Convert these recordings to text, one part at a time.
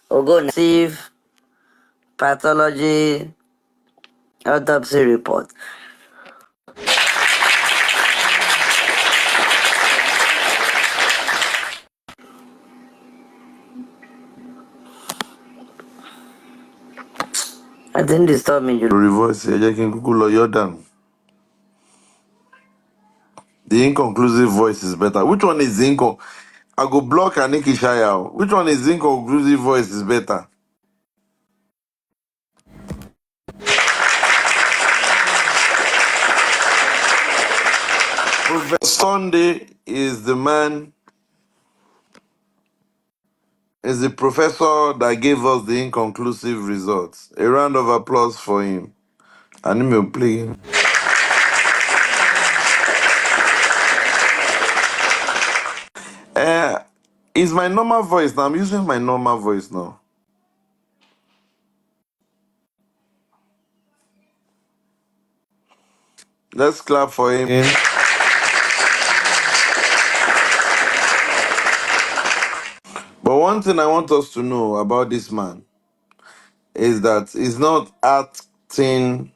Ogonative pathology autopsy report. I didn't disturb me. Reverse Jordan. The inconclusive voice is better. Which one is I go block Aniki Shaya. Which one is inconclusive voice is better? Professor Sunday is the man, is the professor that gave us the inconclusive results. A round of applause for him. And him play him. It's my normal voice now. I'm using my normal voice now. Let's clap for him. But one thing I want us to know about this man is that he's not acting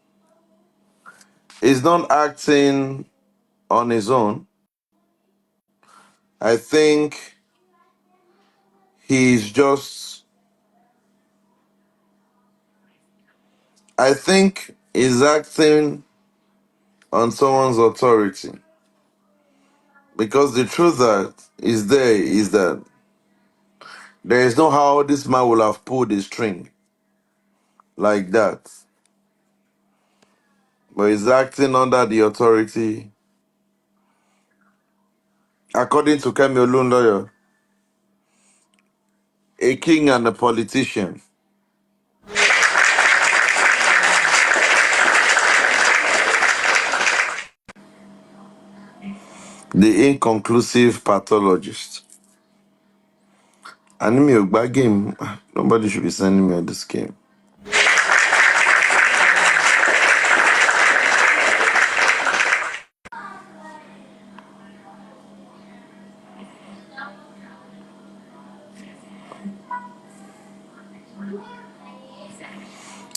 on his own. I think he's acting on someone's authority. Because the truth that is there is that there is no how this man will have pulled the string like that. But he's acting under the authority, according to Kemi Olunloyo, a king and a politician. The inconclusive pathologist. Anime Ogba game. Nobody should be sending me on this game.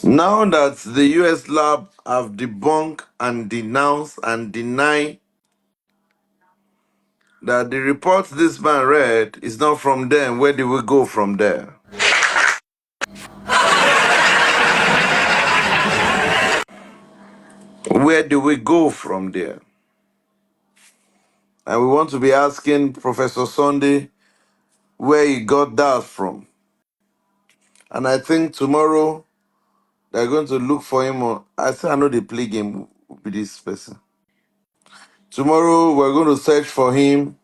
Now that the US lab have debunked and denounced and denied that the report this man read is not from them, where do we go from there? Where do we go from there? And we want to be asking Professor Sunday where he got that from. And I think tomorrow they're going to look for him on. I know they play game with this person. Tomorrow we're going to search for him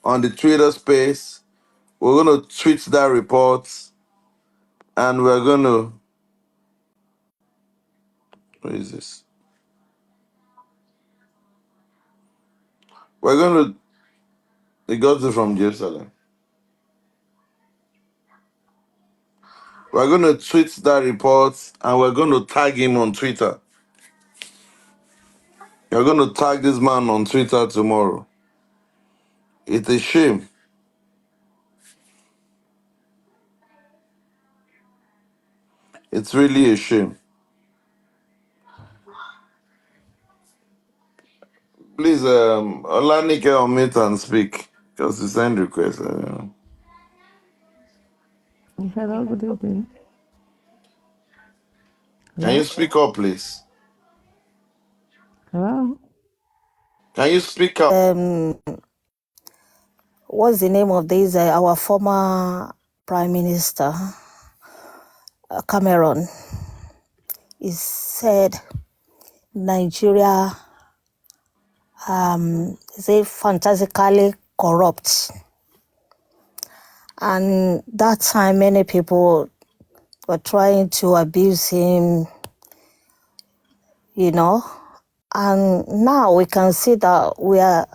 on the Twitter space. We're going to tweet that report and we're going to. What is this? We're going to. They got it from Jerusalem. We're going to tweet that report and we're going to tag him on Twitter. You're going to tag this man on Twitter tomorrow. It's a shame. It's really a shame. Please, Olanike unmute and speak. Because you send requests. Hello, good evening. Can Hello? you speak up, please? Hello? Can you speak up? What's the name of this? Our former Prime Minister, Cameron, he said Nigeria is fantastically corrupt. And that time, many people were trying to abuse him, you know. And now we can see that we are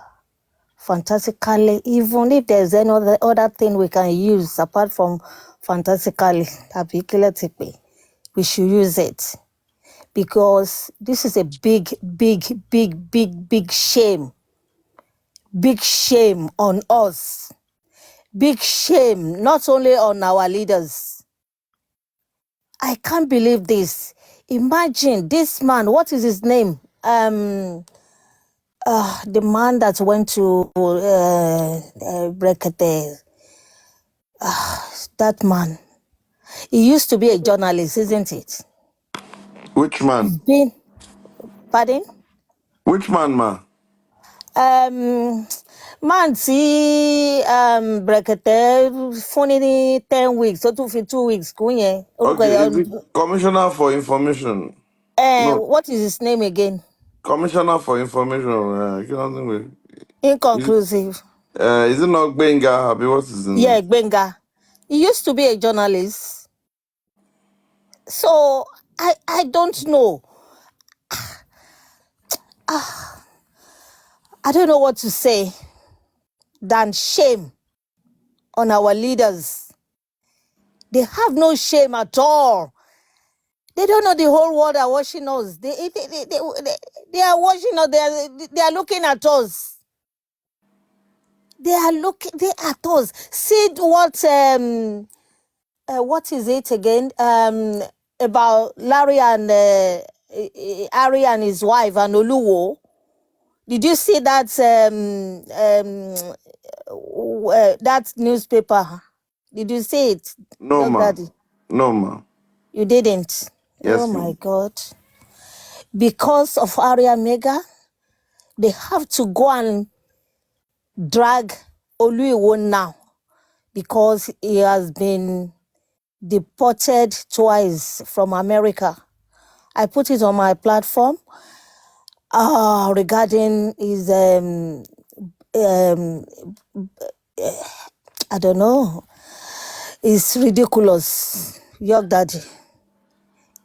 fantastically, even if there's any other thing we can use apart from fantastically, we should use it. Because this is a big shame. Big shame on us. Big shame, not only on our leaders, I can't believe this. Imagine this man, what is his name? The man that went to Brekete. That man. He used to be a journalist, isn't it? Which man? He's been, pardon? Which man, ma? Man tí Brekete fún ní 10 weeks, ó tún fi 2 weeks kún yẹn. Orúkọ Okay, is yẹn, it Commissioner for Information? No, what is his name again? Commissioner for Information. I can't think of it. Inconclusive. Is it not Benga? Abi, what is the name? Yeah, Gbenga. He used to be a journalist. So I don't know. I don't know what to say than shame on our leaders. They have no shame at all. They don't know the whole world are watching us. They are watching us. They are looking at us. They are at us. See what is it again? About Larry and Ari and his wife and Oluwo. Did you see that that newspaper? Did you see it? No, Your ma. daddy? No, ma. You didn't? Yes, Oh ma. my God. Because of Aria Mega, they have to go and drag Oluiwo now because he has been deported twice from America. I put it on my platform regarding his, I don't know, it's ridiculous. Your daddy.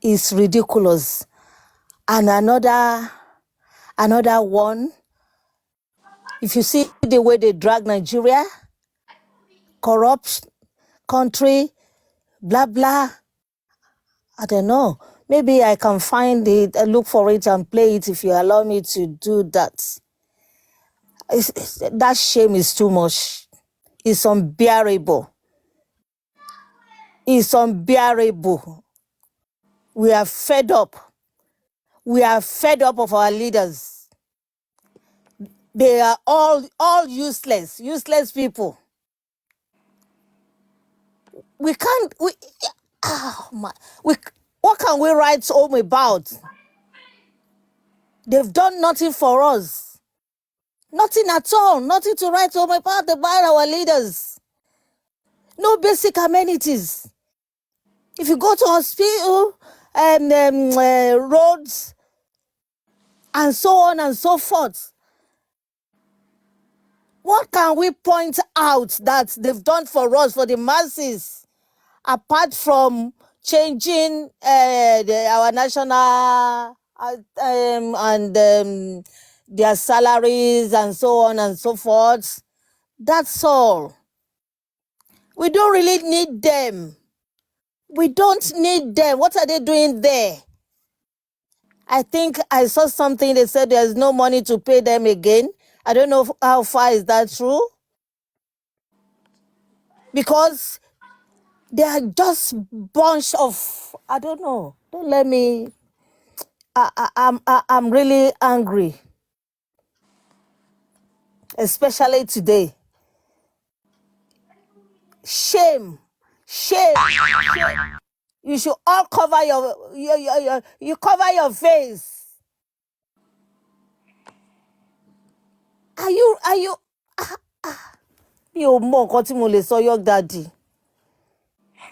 It's ridiculous. And another one, if you see the way they drag Nigeria, corrupt country, blah, blah, I don't know. Maybe I can find it, look for it and play it if you allow me to do that. That shame is too much. It's unbearable. It's unbearable. We are fed up. We are fed up of our leaders. They are all useless people. We can't, what can we write home about? They've done nothing for us. Nothing at all. Nothing to write home about our leaders. No basic amenities. If you go to hospital, roads, and so on and so forth, what can we point out that they've done for us, for the masses, apart from changing our national and their salaries and so on and so forth? That's all. We don't really need them. We don't need them. What are they doing there? I think I saw something, they said there's no money to pay them again. I don't know how far is that true. Because they are just bunch of, I don't know. Don't let me, I'm really angry. Especially today. Shame. Shame. Shame. You should all cover you cover your face. Are you mi ò mọ nǹkan tí mo lè sọ, your daddy.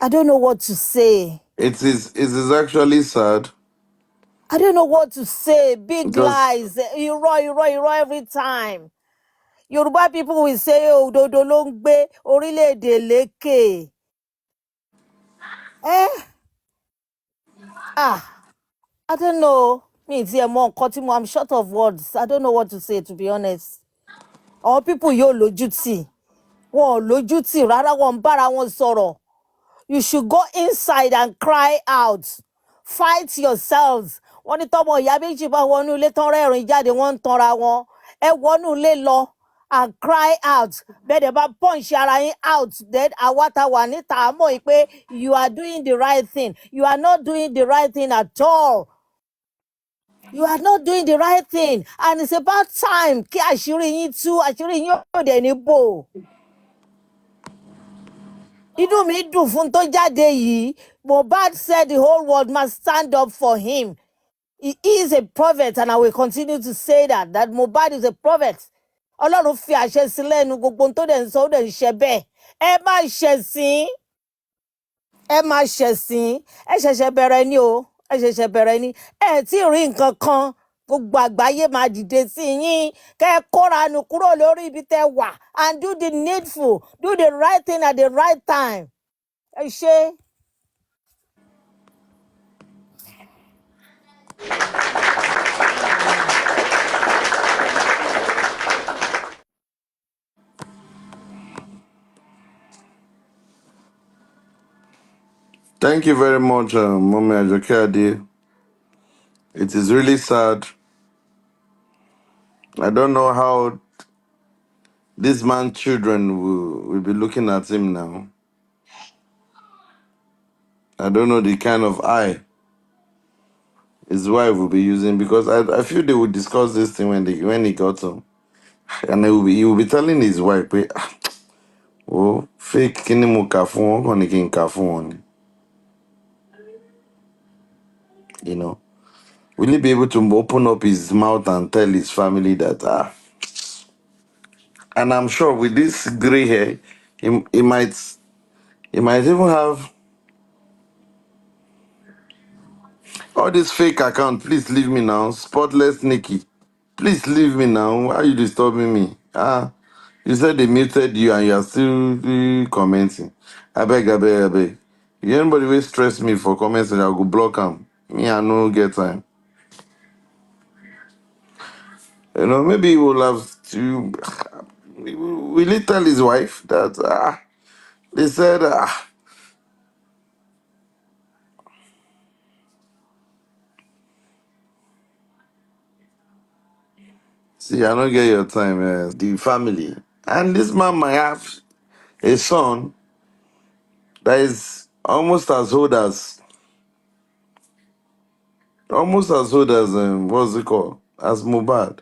I don't know what to say. It is actually sad I don't know what to say. Big because lies. Irọ́ every time. Yoruba people will say, òdodo ló ń gbé orílẹ̀-èdè lékè. I don't know. Mi ti ẹ̀ mọ nǹkan tí mo, I'm short of words. I don't know what to say, to be honest. Àwọn people yóò lójú tì. Wọn ò lójú tì rárá, wọn ń bára wọn sọ̀rọ̀. You should go inside and cry out. Fight yourselves. Wọ́n ní tọ́mọ ìyá méjì bá wọnú ilé tán rẹ́rìn jáde, wọ́n ń tanra wọn. Ẹ wọnú ilé lọ. and cry out. Bẹ́ẹ̀ dẹ̀ bá punch ara yín out, then àwa tá wà níta á mọ̀ yìí pé you are doing the right thing. You are not doing the right thing at all. You are not doing the right thing, and it's about time kí àṣírí yín tú, àṣírí yín yóò dẹ̀ ní bò. Inú mi dùn fún tó jáde yìí. Mohbad said the whole world must stand up for him. He is a prophet, and I will continue to say that Mohbad is a prophet. Ọlọ́run fi àṣẹ sí lẹ́nu, gbogbo ohun tó dẹ̀ ń sọ ó dẹ̀ ń ṣe bẹ́ẹ̀. Ẹ má ṣẹ̀sín, ẹ má ṣẹ̀sín, ẹ ṣẹ̀ṣẹ̀ bẹ̀rẹ̀ ni o, ẹ ṣẹ̀ṣẹ̀ bẹ̀rẹ̀ ni. Ẹ tí ì rí nǹkan kan, gbogbo àgbáyé máa dìde sí yín. Kẹ́ ẹ kóra nù kúrò lórí ibi tẹ́ wà and do the needful, do the right thing at the right time. Ẹ ṣé. Thank you very much, Mommy Ajoke Ade. It is really sad. I don't know how this man's children will be looking at him now. I don't know the kind of eye his wife will be using, because I feel they would discuss this thing when he got home. And he will be telling his wife, oh, fake kini mo kà fún wọn, kàn ní kí n kà fún wọn ni." You know, will he be able to open up his mouth and tell his family that, and I'm sure with this gray hair, he might even have all this fake account. Please leave me now. Spotless Nikki. Please leave me now. Why are you disturbing me? You said they muted you and you are still commenting. I beg. If anybody will stress me for commenting, I'll go block them. Me, I no get time. You know, maybe he will have to. Will he tell his wife that they said, see, I don't get your time, the family. And this man might have a son that is almost as old as what's it called? As Mohbad.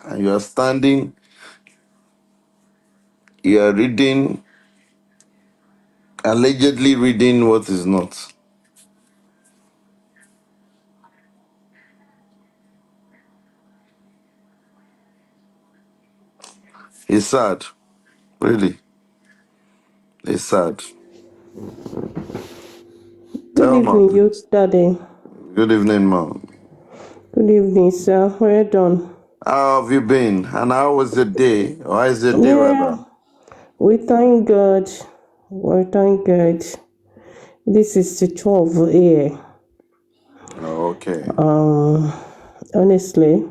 And you are standing, you are reading, allegedly reading what is not. It's sad. Really. It's sad. Good evening, Mom. youth daddy. Good evening, Mom. Good evening, sir. Well done. How have you been? And how was the day? Or how is the day, rather? We thank God. We thank God. This is the 12th year. Oh, okay. Honestly,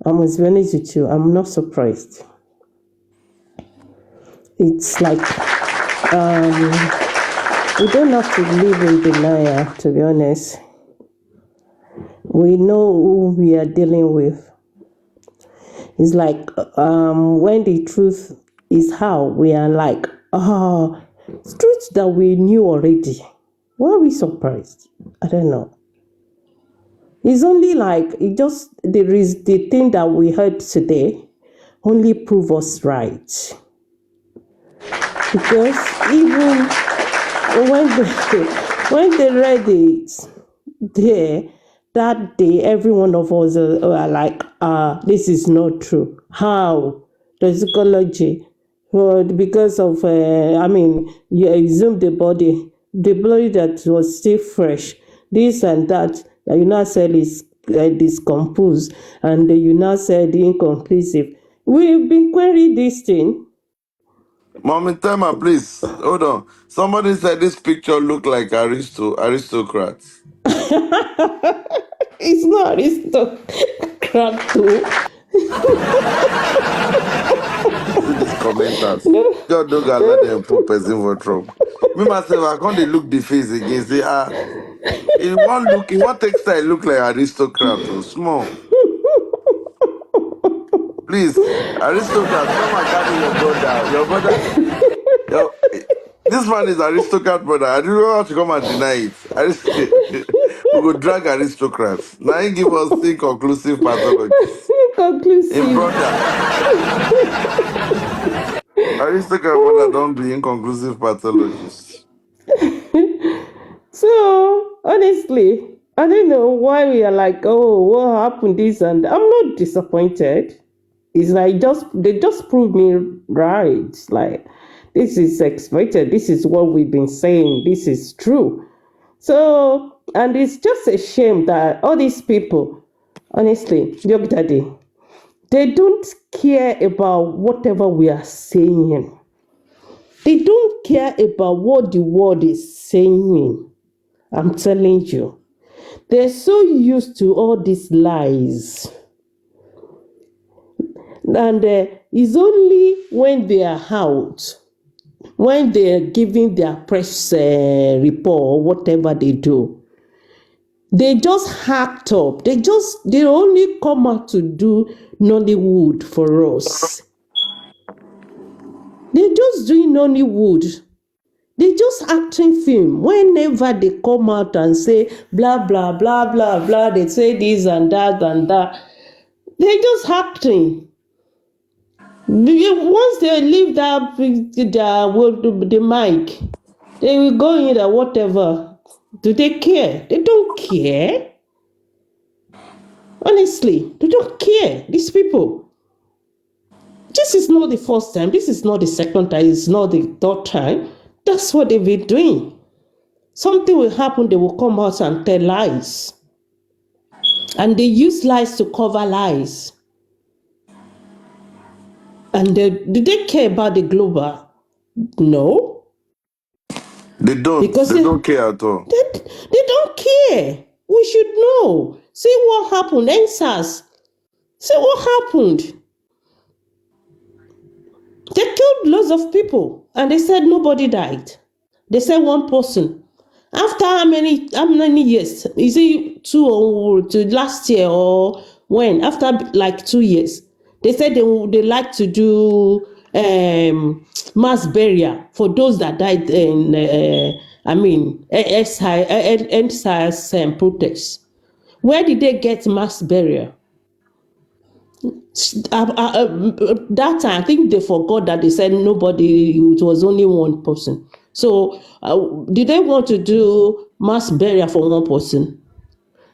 I must be honest with you. I'm not surprised. It's like we don't have to live in denial. To be honest, we know who we are dealing with. It's like when the truth is how we are like, it's truth that we knew already. Why are we surprised? I don't know. It's only like, there is the thing that we heard today only prove us right. Because even when they read it there, that day, every one of us are like, this is not true. How? The psychology. Well, because of, you exhumed the body that was still fresh, this and that you now said is discomposed, and you now said inconclusive. We've been querying this thing. Mommy, tell me, please. Hold on. Somebody said this picture look like aristocrats. It's not aristocrat too. You see these commenters. Just don't go let them put person for trouble. Me myself, I can't dey look the face again. Say, in one textile look like aristocrat or small. Please, aristocrat, come and carry your brother. Your brother, your, this man is aristocrat brother. I don't know how to come and deny it. We could drag aristocrats. Now he give us inconclusive pathologies. In Conclusive. brother, aristocrat brother don't be inconclusive pathologists. So honestly, I don't know why we are like, oh, what happened this and that. I'm not disappointed. It's like they just proved me right. It's like this is expected. This is what we've been saying. This is true. So, and it's just a shame that all these people, honestly, Yogi Daddy, they don't care about whatever we are saying. They don't care about what the world is saying. I'm telling you. They're so used to all these lies. And it's only when they are out, when they are giving their press report or whatever they do, they just hacked up. They only come out to do Nollywood for us. They're just doing Nollywood. They just acting film. Whenever they come out and say blah blah blah blah blah, they say this and that and that. They're just acting. Once they leave the mic, they will go in or whatever. Do they care? They don't care. Honestly, they don't care. These people. This is not the first time. This is not the second time. It's not the third time. That's what they've been doing. Something will happen, they will come out and tell lies. And they use lies to cover lies. And do they care about the global? No. They don't. Because they don't care at all. They don't care. We should know. See what happened, NSAS. See what happened. They killed lots of people and they said nobody died. They said one person. After how many years? Is it 2 or to last year or when? After like 2 years. They said they like to do mass burial for those that died in NSAS protests. Where did they get mass burial? That time, I think they forgot that they said nobody, it was only one person. So, did they want to do mass burial for one person?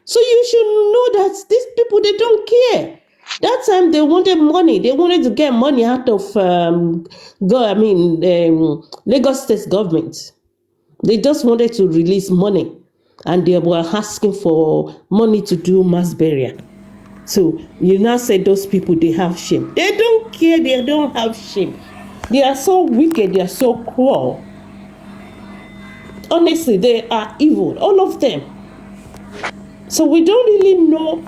So you should know that these people, they don't care. That time they wanted money. They wanted to get money out of Lagos State government. They just wanted to release money, and they were asking for money to do mass burial. So you now say those people, they have shame. They don't care, they don't have shame. They are so wicked, they are so cruel. Honestly, they are evil, all of them. So we don't really know.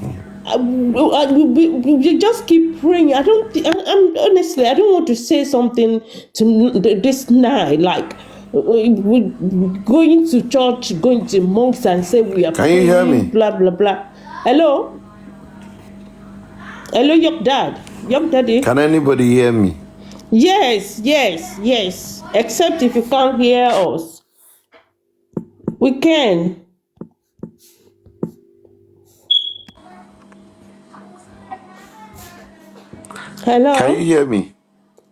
We just keep praying. I'm honestly, I don't want to say something to this night, like we're going to church, going to monks and say we are Can you hear me? blah, blah, blah. Hello? Hello, your daddy. Can anybody hear me? Yes. Except if you can't hear us. We can. Hello? Can you hear me?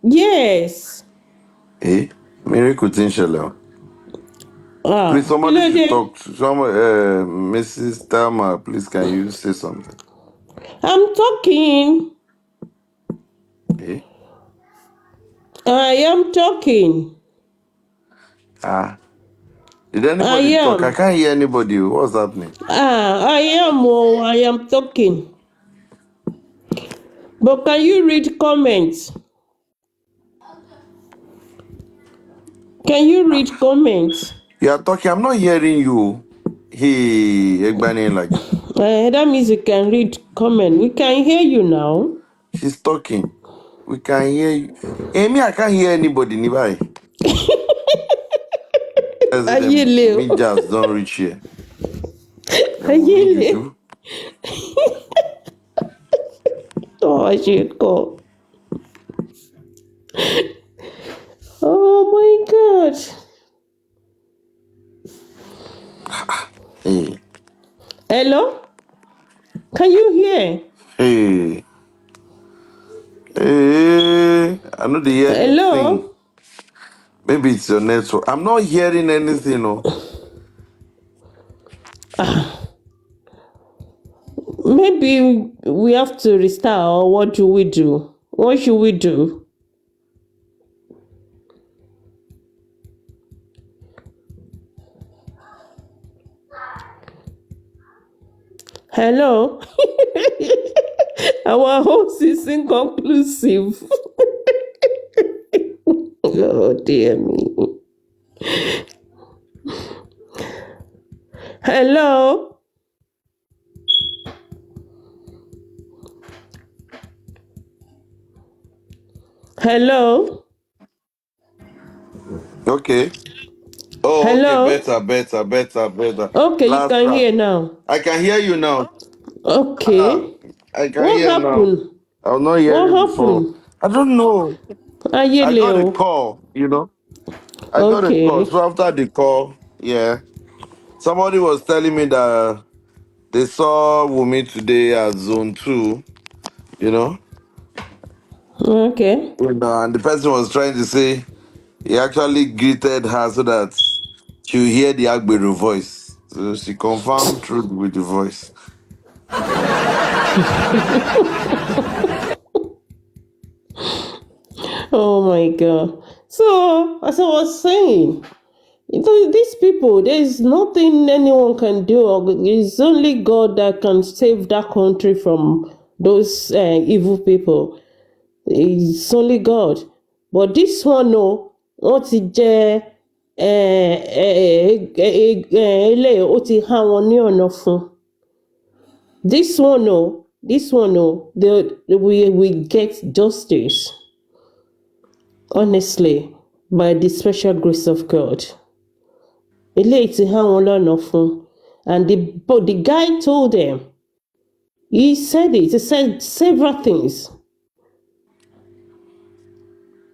Yes. Eh? Miracle Tinshela. Ah, Please, somebody should talk to Mrs. Tama. Please, can you say something? I'm talking. Eh? I am talking. Did anybody talk? I can't hear anybody. What's happening? I am talking. But can you read comments? Can you read comments? You are talking. I'm not hearing you. Egbani like. That means you can read comment. We can hear you now. She's talking. We can hear you. Amy, I can't hear anybody. Nibai. Me just don't reach here. Oh, I should go. Hello? Can you hear? Hey, hey, I know they hear anything. Hello? Maybe it's your network. I'm not hearing anything. No. Maybe we have to restart, or what do we do? What should we do? Hello? Our host is inconclusive. Oh, dear me. Hello? Hello? Okay. Oh, okay. Hello? Better. Okay, you Last can track. hear now. I can hear you now. Ah, Okay. I can What hear now. happened? I was not What hearing before. happened? I don't know. I got a Ayeleo. call. I got a call. Okay. So after the call, yeah, somebody was telling me that they saw Wumi today at zone 2, you know. Okay. And the person was trying to say he actually greeted her so that she'll hear the Agbero voice. So she confirmed truth with the voice. Oh my God. So, as I was saying, these people, there is nothing anyone can do. It's only God that can save that country from those evil people. It's only God. But this one, no, what ti jẹ́ eléyìí ó ti há wọn ní ọ̀nà fún. This one, no, we get justice. Honestly, by the special grace of God. Eléyìí ti há wọn lọ́nà fún. And the guy told them, he said several things.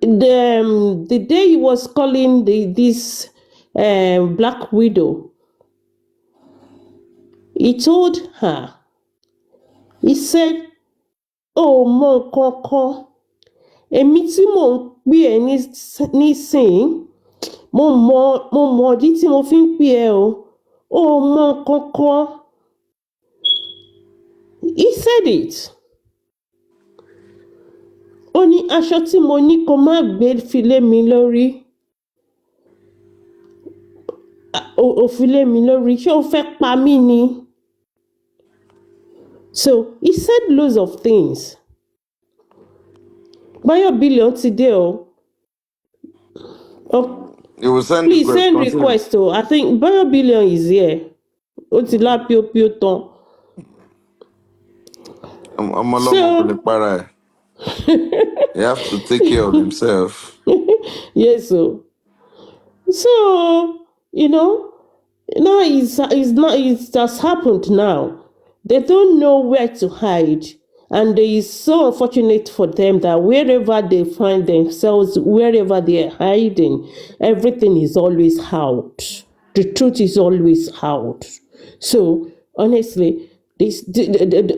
The day he was calling this Black Widow, he told her, he said, oh, mọ nǹkan kan, èmi tí mò ń pè ẹ́ nísìnyí, mo mọ ìdí tí mo fi ń pè ẹ́ o, ó mọ nǹkan kan. He said it. Ó ní aṣọ tí mo ní kó má gbé fi lé mi lórí. Ó fi lé mi lórí, ṣé o fẹ́ pa mí ni? So he said loads of things. Bayo Billion today, oh, You will send please request. send Continue. request. Oh, I think Bayo Billion is here. Ó ti lá pio tán. I'm a He has to take care of himself. Yes, so now it has happened now. They don't know where to hide. And it is so unfortunate for them that wherever they find themselves, wherever they are hiding, everything is always out. The truth is always out. So, honestly,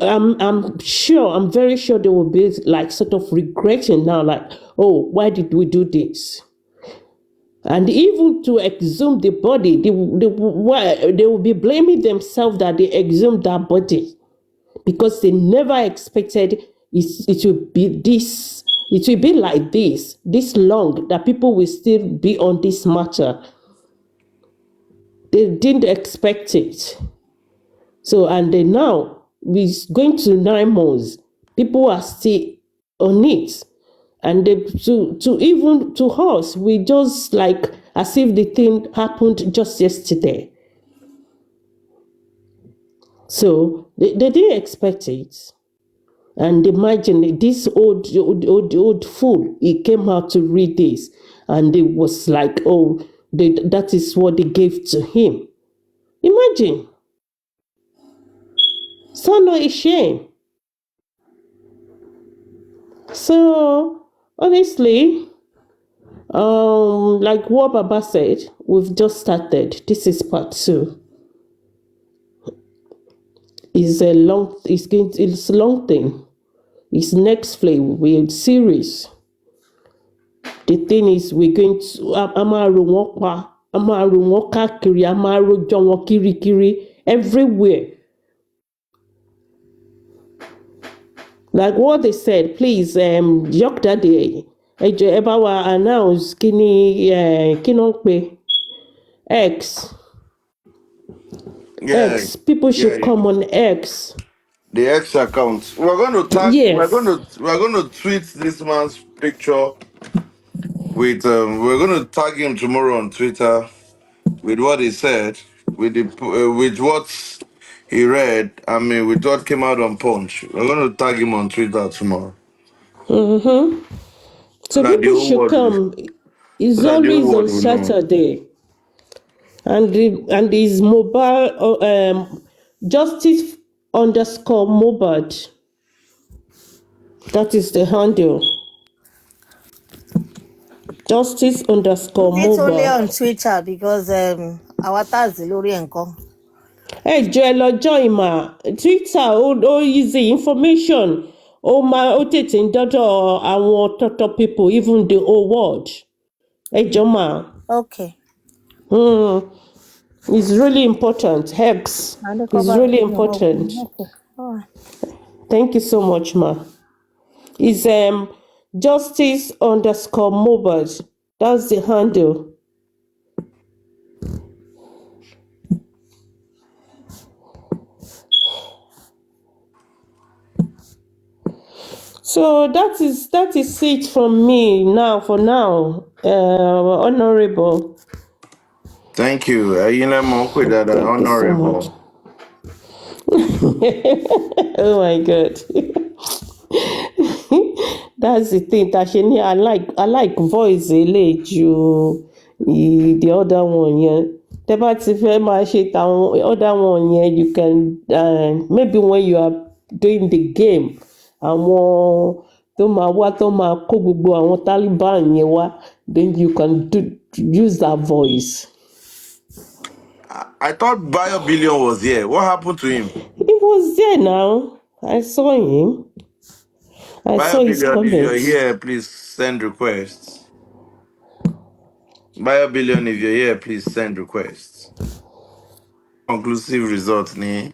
I'm very sure they will be like sort of regretting now, like, oh, why did we do this? And even to exhume the body, they will be blaming themselves that they exhumed that body, because they never expected it will be this. It will be like this long, that people will still be on this matter. They didn't expect it. So, and then now, it's going to 9 months. People are still on it. And to us, we just like as if the thing happened just yesterday. So they didn't expect it. And imagine this old fool, he came out to read this, and it was like, oh, that is what they gave to him. Imagine. So not a shame. So honestly, like what Baba said, we've just started. This is part 2. It's a long thing. It's next flame. We're serious. The thing is, we're going to Amaru Wokwa, Amaru Woka Kiri, Amaru John Kiri Kiri, everywhere. Like what they said, please, Jock Daddy, Ebawa announce Kini Kinokpe X. Yeah, X. People should come on X. the X account. We're going to tag. Yes. We're going to tweet this man's picture with. We're going to tag him tomorrow on Twitter with what he said, with what he read. I mean, with what came out on Punch. We're going to tag him on Twitter tomorrow. Mm-hmm. So So that the people whole should world, come. so It's that the whole always on world will know. Saturday. And his mobile justice underscore mobad. That is the handle. Justice underscore It's only on mobile. Twitter because our tax lórí nǹkan. Ẹ jọ̀ọ́ ẹ lọ join mà. Twitter ó easy information. Ó tètè ń dọ́dọ̀ àwọn tọ́tọ́ people, even the whole world. Ẹ jọ̀ọ́ mà. Okay. It's really important. Hex is really important. Okay. All right. Thank you so much, ma. It's justice underscore mobile. That's the handle. So that is it from me now. For now, honorable. Thank you. Thank you so much. Honorable. Oh my God. That's the thing. Tashini, I like voice ju the other one. Yeah. Tẹ́ bá ti fẹ́ máa ṣe tàwọn other one yẹn, you can maybe when you are doing the game, àwọn tó máa wá tó máa kó gbogbo àwọn Taliban yẹn wá, then you can use that voice. I thought BioBillion was here. What happened to him? He was there now. I saw him. I saw his BioBillion, if you're comments. here, please send requests. BioBillion, if you're here, please send requests. Conclusive results, ne?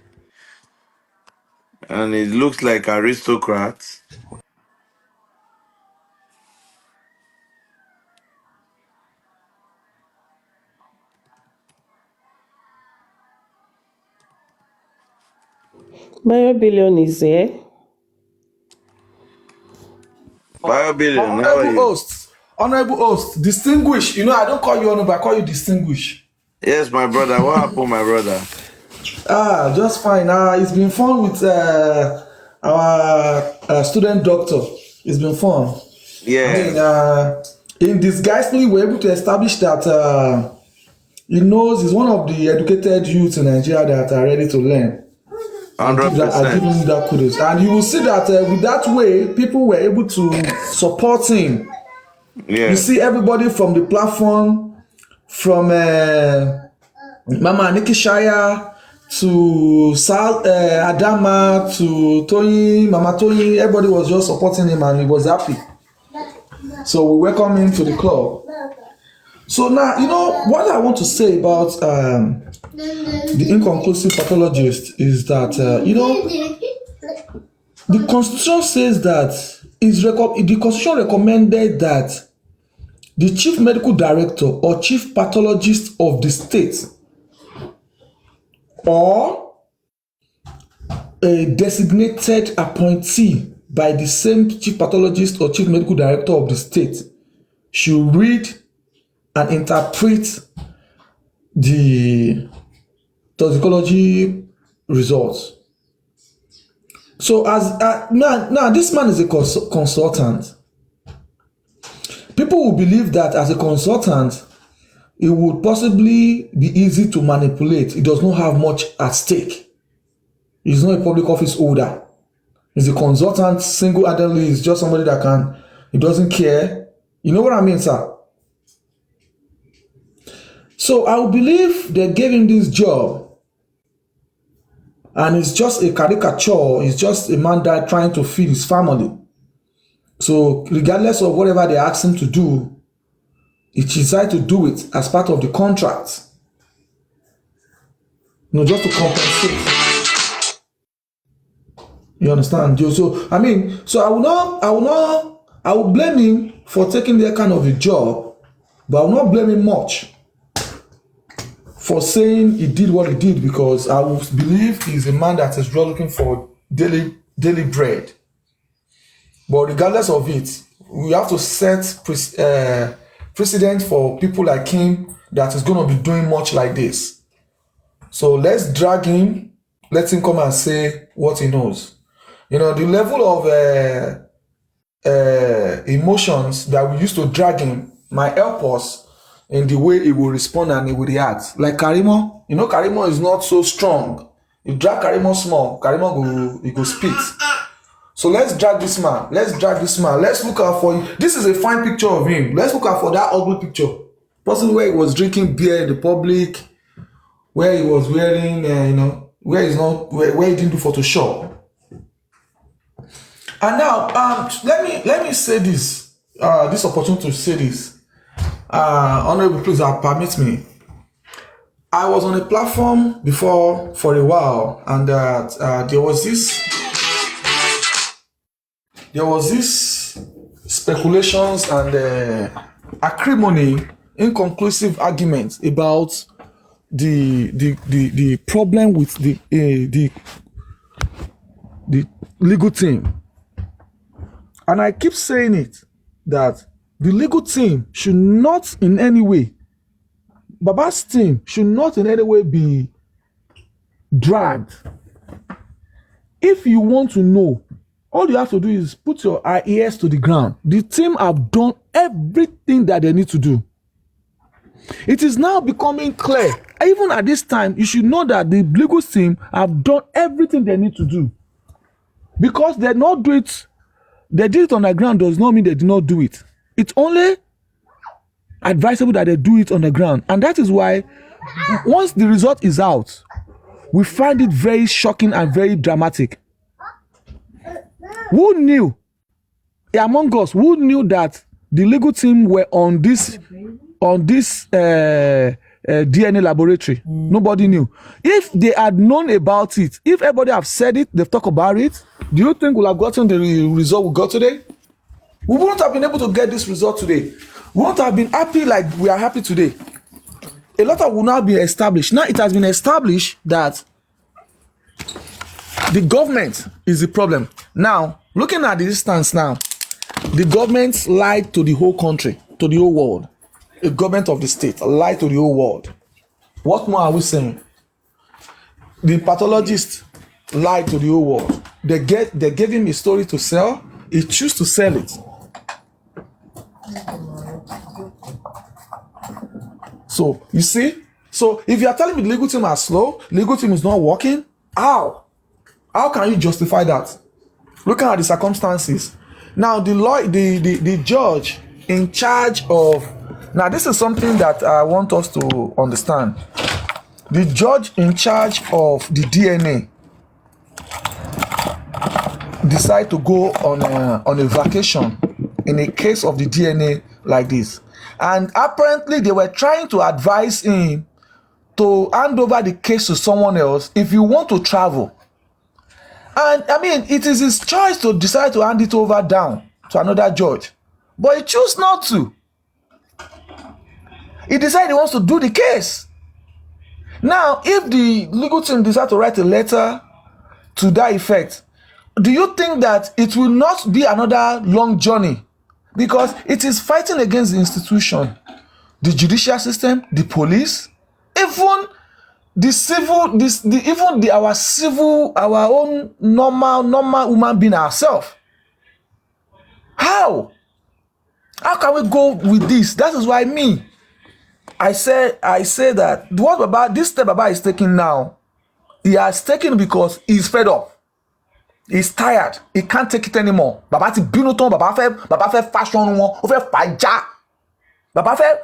And it looks like aristocrats. BioBillion is there. BioBillion, how are you? Honorable host, distinguished. You know, I don't call you honorable, I call you distinguished. Yes, my brother. What happened, my brother? Just fine. It's been fun with our student doctor. It's been fun. Yeah. In disguisedly, we're able to establish that he knows he's one of the educated youths in Nigeria that are ready to learn. I give 100%. him that kudos. And you will see that with that way, people were able to support him. Yeah. You see everybody from the platform, from Mama Nikki Shire to Sal Adama to Toyin, Mama Toyin, everybody was just supporting him and he was happy. So we welcome him to the club. So now, you know, what I want to say about the inconclusive pathologist is that, you know, the Constitution says that the Constitution recommended that the chief medical director or chief pathologist of the state or a designated appointee by the same chief pathologist or chief medical director of the state should read and interpret the toxicology results. So as now this man is a consultant. People will believe that as a consultant, it would possibly be easy to manipulate. It does not have much at stake. He's not a public office holder. He's a consultant single-handedly. He's just somebody that he doesn't care. You know what I mean, sir? So I believe they gave him this job And it's just a caricature. It's just a man that trying to feed his family. So regardless of whatever they ask him to do, he decided to do it as part of the contract. Just to compensate. You understand? So I will blame him for taking that kind of a job, but I will not blame him much for saying he did what he did, because I will believe he's a man that is just looking for daily bread. But regardless of it, we have to set precedent for people like him that is going to be doing much like this. So let's drag him, let him come and say what he knows. The level of emotions that we used to drag him might help us in the way he will respond and he will react. Like Karimo, Karimo is not so strong. You drag Karimo small, Karimo go spit. So let's drag this man. Let's look out for him. This is a fine picture of him. Let's look out for that ugly picture. Person where he was drinking beer in the public, where he was wearing, where he didn't do Photoshop. And now, let me say this. This opportunity to say this. Honorable, please permit me. I was on a platform before for a while, and there was this speculations and acrimony, inconclusive arguments about the problem with the legal team. And I keep saying it, that the legal team should not in any way, Baba's team should not in any way be dragged. If you want to know, all you have to do is put your ears to the ground. The team have done everything that they need to do. It is now becoming clear, even at this time, you should know that the legal team have done everything they need to do. Because they not do it, they did it on the ground does not mean they did not do it. It's only advisable that they do it on the ground. And that is why, once the result is out, we find it very shocking and very dramatic. Who knew, among us, who knew that the legal team were on this DNA laboratory? Nobody knew. If they had known about it, if everybody have said it, they've talked about it, do you think we'll have gotten the result we got today? We wouldn't have been able to get this result today. We wouldn't have been happy like we are happy today. A lot of will now be established. Now it has been established that the government is the problem. Now, looking at the distance now, the government lied to the whole country, to the whole world. The government of the state lied to the whole world. What more are we saying? The pathologist lied to the whole world. They gave him a story to sell. He chose to sell it. So, you see? So, if you are telling me the legal team are slow, legal team is not working, how? How can you justify that? Looking at the circumstances. Now, the judge in charge of... Now, this is something that I want us to understand. The judge in charge of the DNA decided to go on a vacation in a case of the DNA like this. And apparently, they were trying to advise him to hand over the case to someone else if you want to travel. And I mean, it is his choice to decide to hand it over down to another judge. But he chose not to. He decided he wants to do the case. Now, if the legal team decide to write a letter to that effect, do you think that it will not be another long journey? Because it is fighting against the institution, the judicial system, the police, even the civil, our own normal human being ourselves. How can we go with this? That is why I say that this step Baba is taking now, he has taken because he's fed up. He's tired. He can't take it anymore. Baba ti bínú tán, Baba fẹ́ fashion wọn, ó fẹ́ fàjà. Baba fẹ́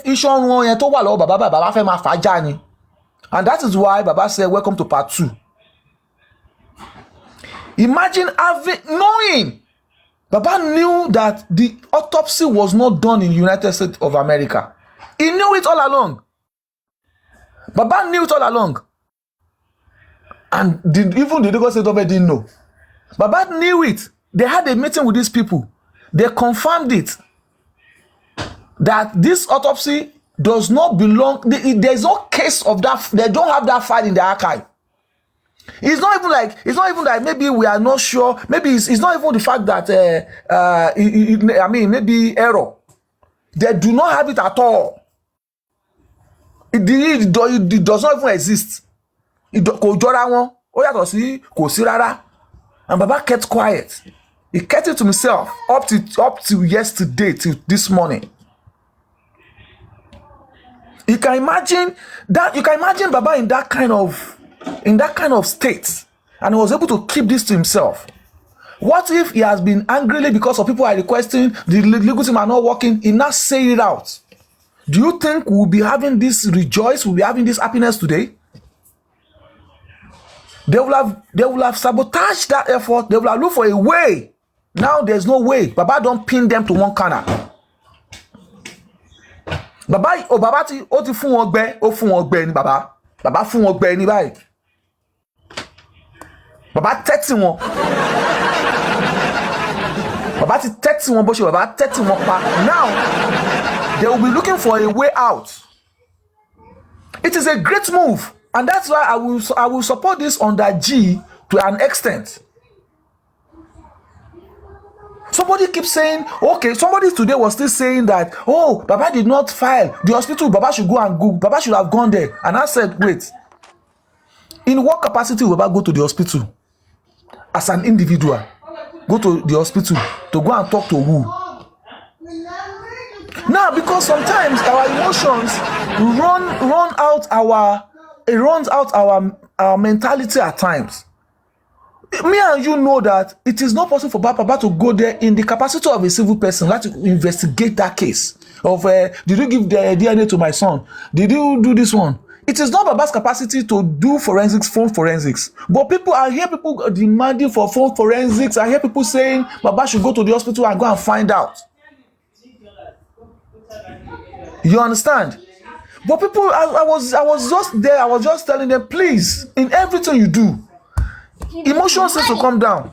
iṣan wọn yẹn tó wà lọ́wọ́ Baba fẹ́ máa fàjà ni. And that is why Baba said, welcome to part 2. Imagine knowing. Baba knew that the autopsy was not done in the United States of America. He knew it all along. Baba knew it all along. And even the Lagos State government didn't know. Baba knew it. They had a meeting with these people. They confirmed it. That this autopsy does not belong. There's no case of that. They don't have that file in the archive. It's not even like maybe we are not sure. Maybe it's not even the fact that maybe error. They do not have it at all. It does not even exist. Kò jọra wọn, ó yàtọ̀ sí kò sí rárá. And Baba kept quiet. He kept it to himself up to yesterday, till this morning. You can imagine Baba in that kind of state, and he was able to keep this to himself. What if he has been angrily because of people are requesting, the legal team are not working, he not say it out? Do you think we'll be having this rejoice, we'll be having this happiness today? They will have sabotaged that effort. They will have looked for a way. Now there's no way. Baba don't pin them to one corner. Baba ti fún wọn gbé, ó fún wọn gbé ni Baba. Baba fún wọn gbé ni báyìí. Baba tẹ́tí wọn. Baba ti tẹ́tí wọn bó ṣe Baba tẹ́tí wọn pa. Now they will be looking for a way out. It is a great move. And that's why I will support this under G to an extent. Somebody keeps saying, okay, somebody today was still saying that, oh, Baba did not file. The hospital, Baba should go and go. Baba should have gone there. And I said, wait. In what capacity will Baba go to the hospital? As an individual. Go to the hospital to go and talk to who? Now, because sometimes our emotions runs out our mentality at times. Me and you know that it is not possible for Baba to go there in the capacity of a civil person, like to investigate that case of did you give the DNA to my son? Did you do this one? It is not Baba's capacity to do phone forensics. But I hear people demanding for phone forensics. I hear people saying Baba should go to the hospital and go and find out. You understand? But people, I was just there. I was just telling them, please, in everything you do, emotions need to come down.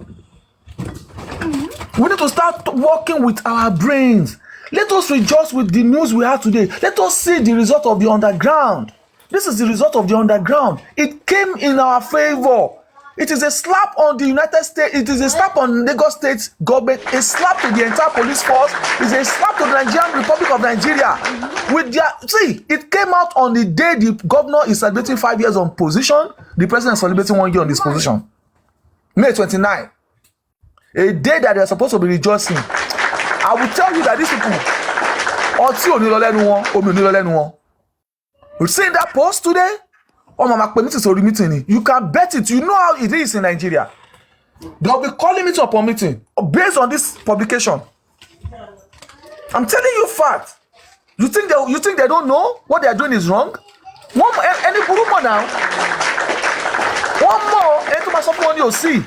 We need to start working with our brains. Let us rejoice with the news we have today. Let us see the result of the underground. This is the result of the underground. It came in our favor. It is a slap on the United States. It is a slap on Lagos State government. A slap to the entire police force. It's a slap to the Nigerian Republic of Nigeria. It came out on the day the governor is celebrating 5 years on position. The president is celebrating 1 year on this position. May 29. A day that they are supposed to be rejoicing. I will tell you that these people, you see that post today? You can bet it. You know how it is in Nigeria. They'll be calling meeting upon meeting based on this publication. I'm telling you fact. You think they don't know what they are doing is wrong? Any more now? One more, and to myself one you'll see.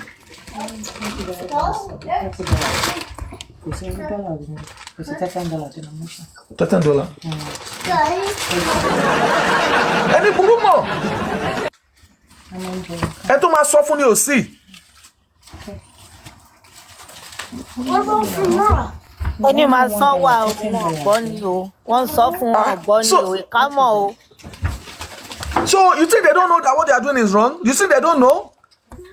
$13. Any more? And to myself one you'll see. Oni ma san wa o gbọ́ ni o. Wọ́n sọ fún wọn gbọ́ ni o. Come on. So you think they don't know that what they are doing is wrong? You think they don't know?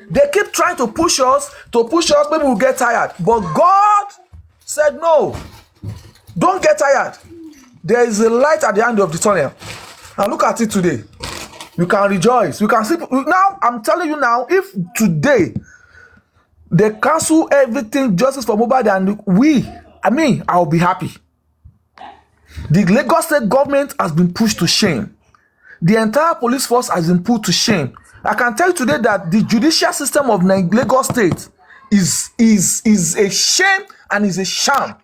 They keep trying to push us, maybe we'll get tired. But God said no. Don't get tired. There is a light at the end of the tunnel. And look at it today. You can rejoice. You can see now. I'm telling you now, if today they cancel everything justice for Mohbad and I'll be happy. The Lagos State government has been pushed to shame. The entire police force has been put to shame. I can tell you today that the judicial system of Lagos State is a shame and is a sham.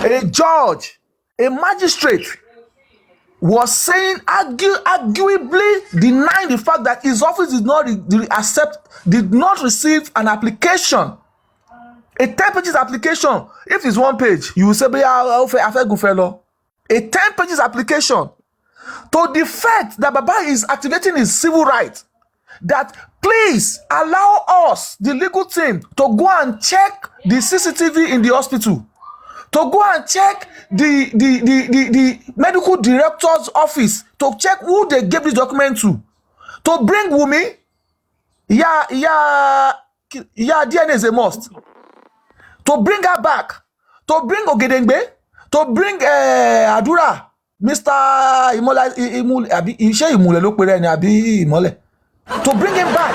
A judge, a magistrate was saying, arguably denying the fact that his office did not receive an application, a 10 pages application. If it's 1 page, you will say, a 10 pages application to the fact that Baba is activating his civil right, that please allow us, the legal team, to go and check the CCTV in the hospital, to go and check the medical director's office, to check who they gave this document to bring Wumi. DNA is a must. To bring her back, to bring Ogedengbe, to bring Adura, Mr. Imole ló pe rẹ̀ ni àbí Imole, to bring him back,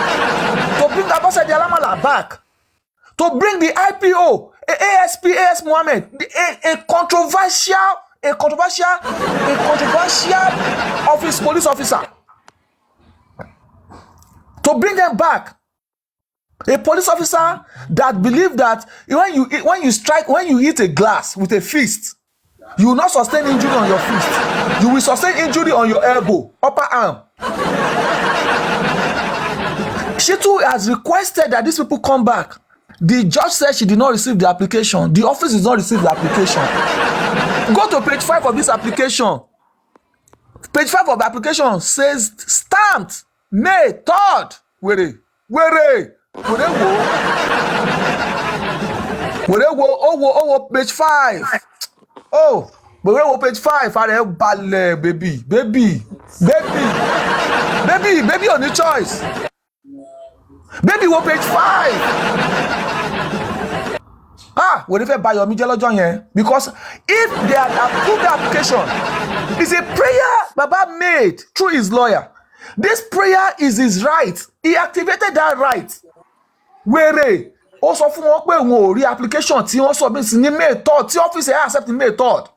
to bring Abosede Alamala back, to bring the IPO, AS Mohammed, a controversial office police officer, to bring them back. A police officer that believed that when you hit a glass with a fist, you will not sustain injury on your fist. You will sustain injury on your elbow, upper arm. She too has requested that these people come back. The judge said she did not receive the application. The office did not receive the application. Go to page 5 of this application. Page 5 of the application says stamped May 3rd. Where page 5. Oh, page 5. Baby on the choice. Baby, what page 5? What if I buy your Mijelojon here? Because if they had approved the application, it's a prayer Baba made through his lawyer. This prayer is his right. He activated that right. Where also fún wọn pé wọn ò rí application tí wọ́n submit ní May 3rd tí office accept ní May 3rd.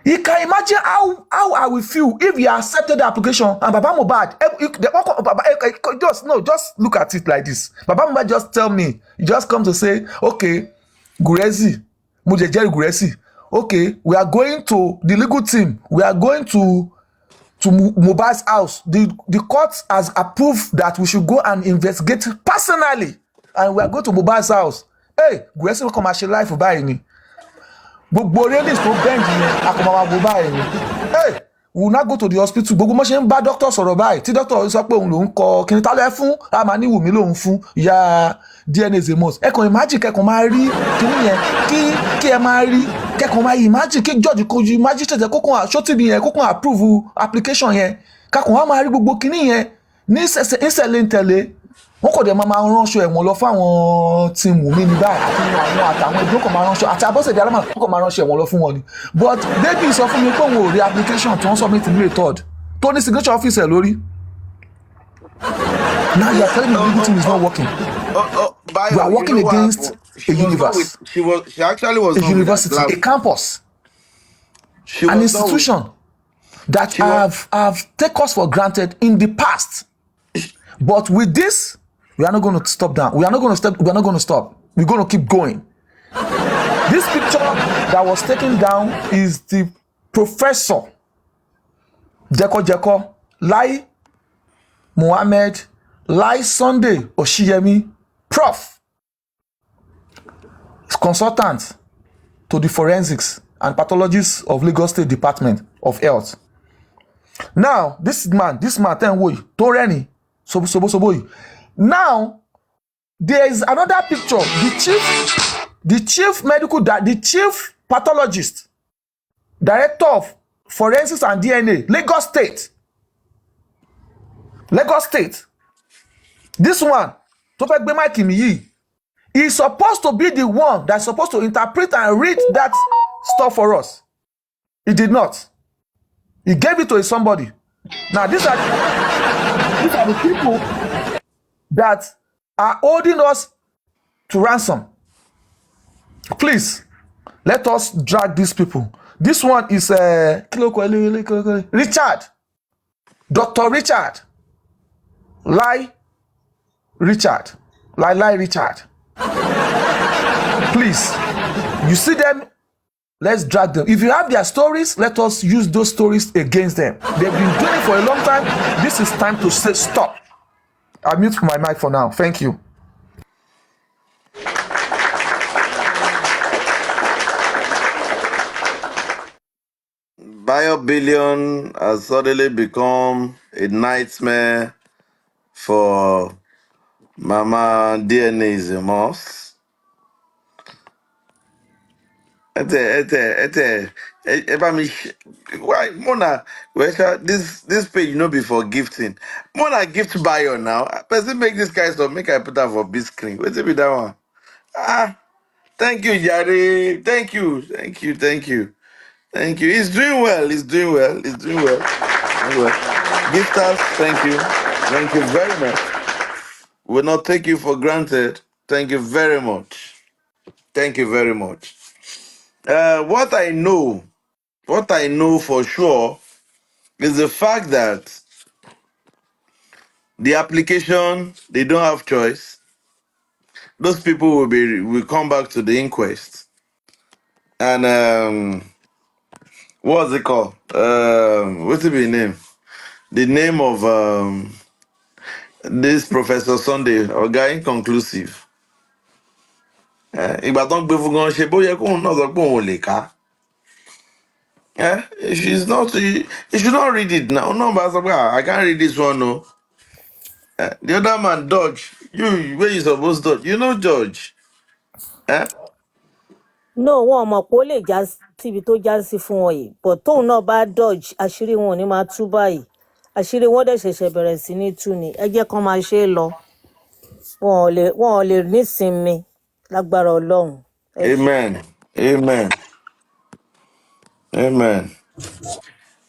You can imagine how I will feel if you accepted the application and Baba Mohbad, just look at it like this. Baba Mohbad just tell me, he just come to say, okay, Gurezi, Mujejeri Gurezi, okay, we are going to the legal team, we are going to Mohbad's house. The court has approved that we should go and investigate personally, and we are going to Mohbad's house. Hey, Gurezi will come and share life for buying me. Gbogbo realist tó bend yẹn akọ̀mọ̀wá gbogbo báyìí ni. Hey, we will not go to the hospital. Gbogbo mo ṣe ń bá doctor sọ̀rọ̀ báyìí tí doctor sọ pé òun lòún kọ kíni tá ló fún àmà ní Wùmí lòún fún ìyá DNA Zemos. Ẹ kàn imagine kẹ́kọ̀ọ́ máa rí kíní yẹn kí ẹ máa rí kẹ́kọ̀ọ́ máa imagine kí judge kojú magistrate kókàn ṣótìbí yẹn kókàn approve application yẹn kakàn wá máa rí gbogbo kíní yẹn ní ìṣẹ̀lẹ̀ ń tẹ̀lé. Wọ́n kò dẹ̀ máa ránṣọ ẹ̀wọ̀n lọ fáwọn tí Wùmí ní báyìí àtàwọn ẹgbẹ́ kan máa ránṣọ àti Abọ́sẹ̀dé Alámàlà kò máa ránṣọ ẹ̀wọ̀n lọ fún wọn ni. But baby sọ fún mi pé òun ò rí application tí wọ́n submit ní May 3rd tó ní signature office ẹ̀ lórí. Now you are telling me the legal team is not working. We are working against a universe. She actually was a university, a campus, an institution that have taken us for granted in the past. But with this, we are not going to stop down. We are not going to stop. We are not going to stop. We're going to keep going. This picture that was taken down is the professor Jeko Lai Mohammed Lai Sunday Oshiyemi, prof, consultant to the forensics and pathologists of Lagos State Department of Health. Now, this man, Toreni, now there is another picture. The chief pathologist, director of forensics and DNA, Lagos State. This one, Tofek Bemaikimiyi, is supposed to be the one that's supposed to interpret and read that stuff for us. He did not. He gave it to somebody. Now these are the people that are holding us to ransom. Please, let us drag these people. This one is Richard, Dr. Richard, Lai Richard. Please, you see them Let's drag them. If you have their stories, let us use those stories against them. They've been doing it for a long time. This is time to say stop. I'll mute my mic for now. Thank you. Biobillion has suddenly become a nightmare for Mama DNA Zemos. Why Mona? This page no be for gifting. Mona gift bio now. Person make this guy stuff. Make I put that for big screen. Wait till be that one. Ah, thank you, Jare. Thank you, thank you, thank you, thank you. He's doing well. He's doing well. He's doing well. Doing well. Gifters, thank you, thank you very much. Will not take you for granted. Thank you very much. Thank you very much. What I know for sure is the fact that the application, they don't have choice. Those people will come back to the inquest. And what's it called? What's it be name? The name of this Professor Sunday, or guy inconclusive. Ìgbà tó ń gbé fún gan ṣe bóyá kóun náà sọ pé òun ò lè ká. She's not. You should not read it now. No, but I can't read this one. No, the other man dodge. You where you supposed to? You know, George. Eh? no wọn mọ̀ pé ó lè já síbi tó já sí fún wọn yìí but tóun náà bá dodge àṣírí wọn ò ní máa tú báyìí àṣírí wọn dẹ̀ ṣẹ̀ṣẹ̀ bẹ̀rẹ̀ sí ní tú ni ẹ jẹ́ kán máa ṣe é lọ wọn ò lè nísinmi lágbára Ọlọ́run ẹ ṣé. Amen. Amen. Amen.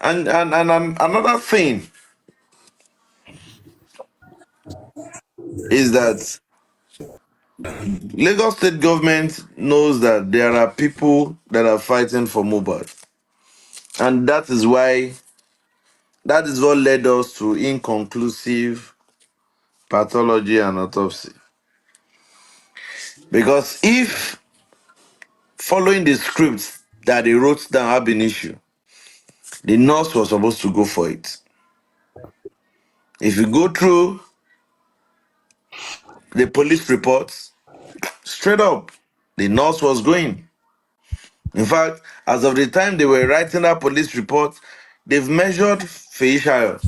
And another thing is that Lagos State government knows that there are people that are fighting for Mohbad, and that is what led us to inconclusive pathology and autopsy. Because if following the scripts that they wrote down have been issue, the nurse was supposed to go for it. If you go through the police reports, straight up, the nurse was going. In fact, as of the time they were writing that police report, they've measured Feishayo.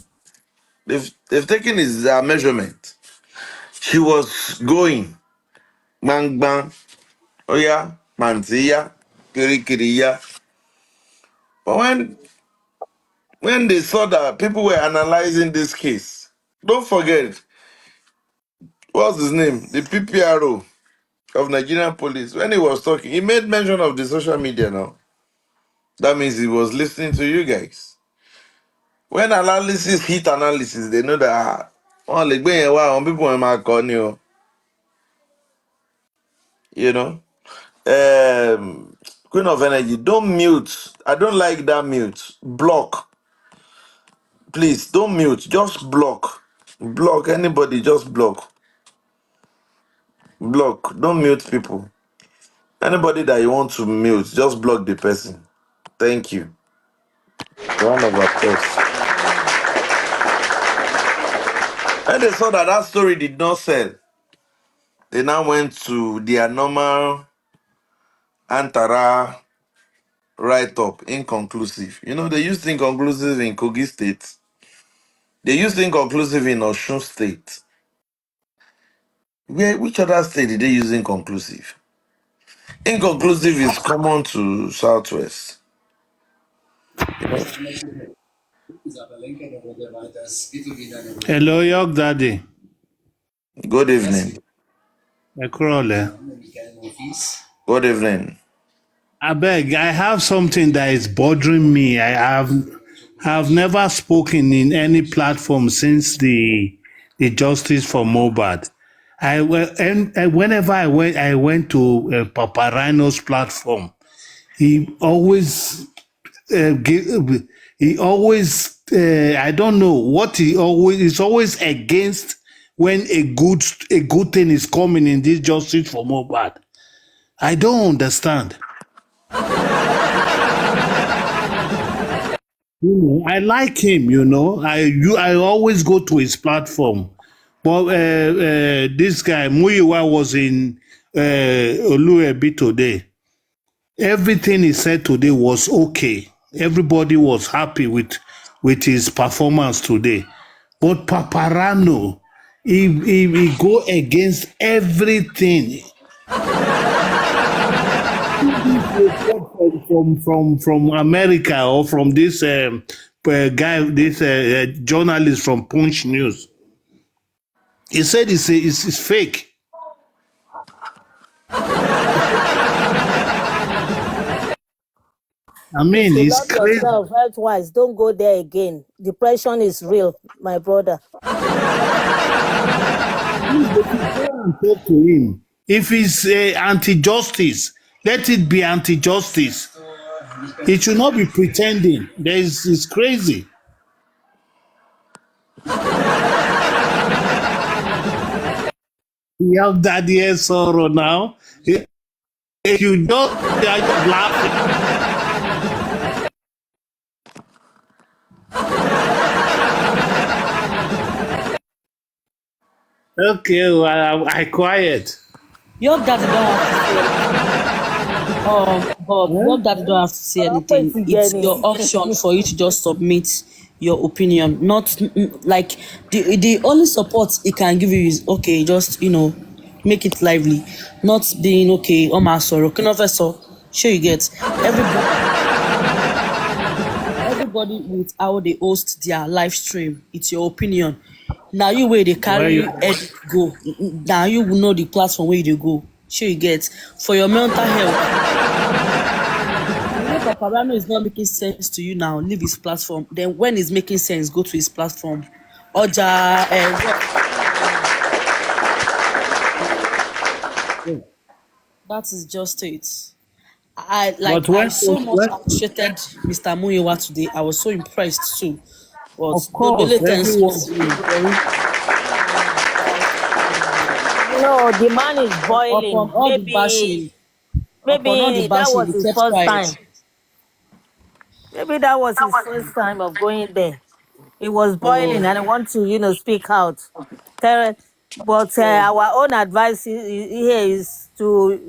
They've taken his measurement. She was going. Bang bang. Oh yeah, mantiya, kiri kiriya. But when they saw that people were analyzing this case, don't forget, what's his name? The PPRO of Nigerian police. When he was talking, he made mention of the social media now. That means he was listening to you guys. When analysis hit analysis, they know that only people in my corner, you know. Queen of Energy, don't mute. I don't like that mute. Block. Please don't mute. Just block. Block anybody, just block. Block. Don't mute people. Anybody that you want to mute, just block the person. Thank you. Round of applause. And they saw that that story did not sell. They now went to their normal Antara write-up, inconclusive. You know, they used inconclusive in Kogi State. They used inconclusive in Osun State. Which other state did they use inconclusive? Inconclusive is common to Southwest. You know? Hello, York Daddy. Good evening. Ekrole. Good evening. I beg, I have something that is bothering me. I have never spoken in any platform since the Justice for Mohbad. Whenever I went to Papa Rhino's platform. He always I don't know what he always is always against when a good thing is coming in this Justice for Mohbad. I don't understand. I like him. I always go to his platform. But this guy Muyiwa was in Oluebi today. Everything he said today was okay. Everybody was happy with his performance today. But Paparano, he go against everything. From America or from this guy, this journalist from Punch News. He said it's fake. I If mean, you it's love crazy. yourself health-wise, don't go there again. Depression is real, my brother. Talk to him. If it's anti-justice, let it be anti-justice. It should not be pretending. It's crazy. We have Daddy Sorrow now. If you just laughing. Okay, well, I quiet. Your daddy don't have to say Bob, your daddy don't have to say anything. It's your option for you to just submit your opinion. Not like the only support he can give you is okay, just make it lively. Not being okay, oh my sorrow. Sure you get everybody with how they host their live stream. It's your opinion. Now you where they carry head go. Now you will know the platform where they go. Sure you get for your mental health. Paparano is not making sense to you now. Leave his platform. Then when it's making sense, go to his platform. Oja, that is just it. I so much appreciated Mr. Muyiwa today. I was so impressed too. But of course, no, the man is boiling. Upon all the bashing, maybe that was his first time. Maybe that was his first time of going there. It was boiling and I want to, speak out. But our own advice here is to,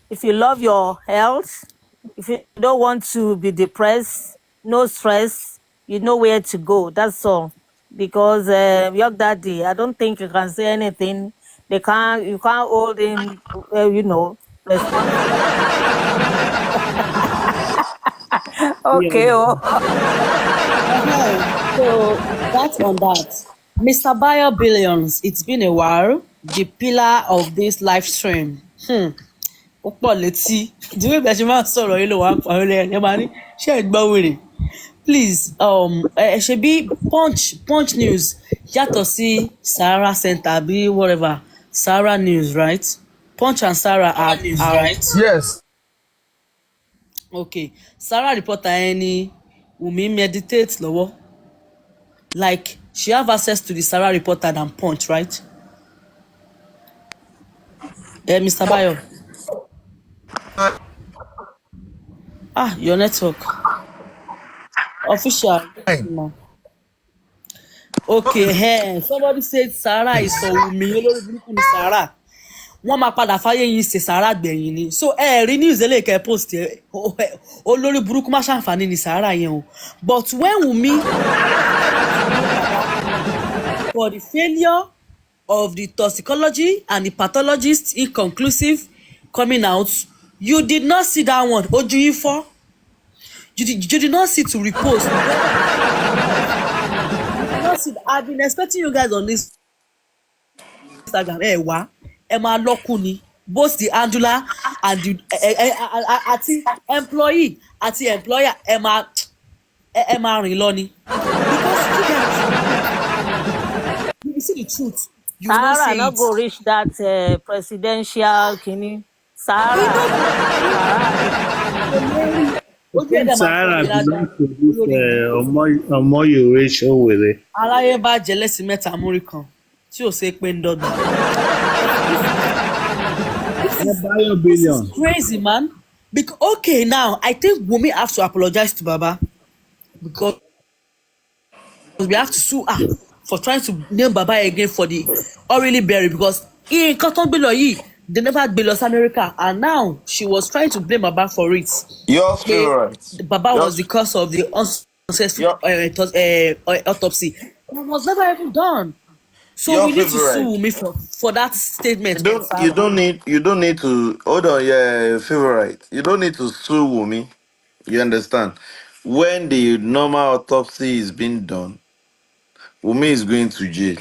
if you love your health, if you don't want to be depressed, no stress, you know where to go. That's all. Because your daddy, I don't think you can say anything. You can't hold him, responsible. Okay. So that's on that. Mr. Bayo Billions, it's been a while. The pillar of this live stream. The way that you might sọ̀rọ̀ yìí ló wà pàrọ̀ ẹ̀ máa ní ṣé ẹ gbọ́ wèrè. Please, ṣe bí Punch News yàtọ̀ sí Sahara Center bí whatever Sahara News, right? Punch and Sahara are right. Yes. Okay, Sahara reporter ẹni Wunmi meditate lọ́wọ́. Like she have access to the Sahara reporter than Punch, right? Mr. Bayo. Your network. Official. Okay, somebody said Sahara is so Wunmi olórí burúkú ni Sahara. Wọ́n máa padà fáyé yín ṣe Sahara gbẹ̀yìn ni. So rí news eléyìí post olórí burúkú má ṣàǹfààní ni Sahara yẹn o. But when Wunmi for the failure of the toxicology and the pathologist inconclusive coming out, you did not see that one. Ojuifo. You did not see to repost. You did not see. I've been expecting you guys on this Instagram. Emma Lokuni, both the Angela and the employee, at the employer, Emma Riloni. Because you see the truth. You Sahara not go reach that presidential kini. Sahara. Sahara belongs to this Omoyore show with it. Aláyé bá jẹ lẹ́sìn mẹ́ta múrí kan tí ò ṣe pé ń dọ́gba. This is crazy, man. Okay, now I think Wunmi have to apologize to Baba. because we have to sue her for trying to name Baba again for the Orili burial because in Cotton Below they never gbé lọ sí America and now she was trying to blame Baba for it. Yours Pé favorite. Baba was the Yours. cause of the unsuccessful Your, autopsy. It was never even done. So your we need to sue favorite. me for that statement. You don't need to hold on, yeah, favorite. You don't need to sue Wumi. You understand? When the normal autopsy is being done, Wumi is going to jail.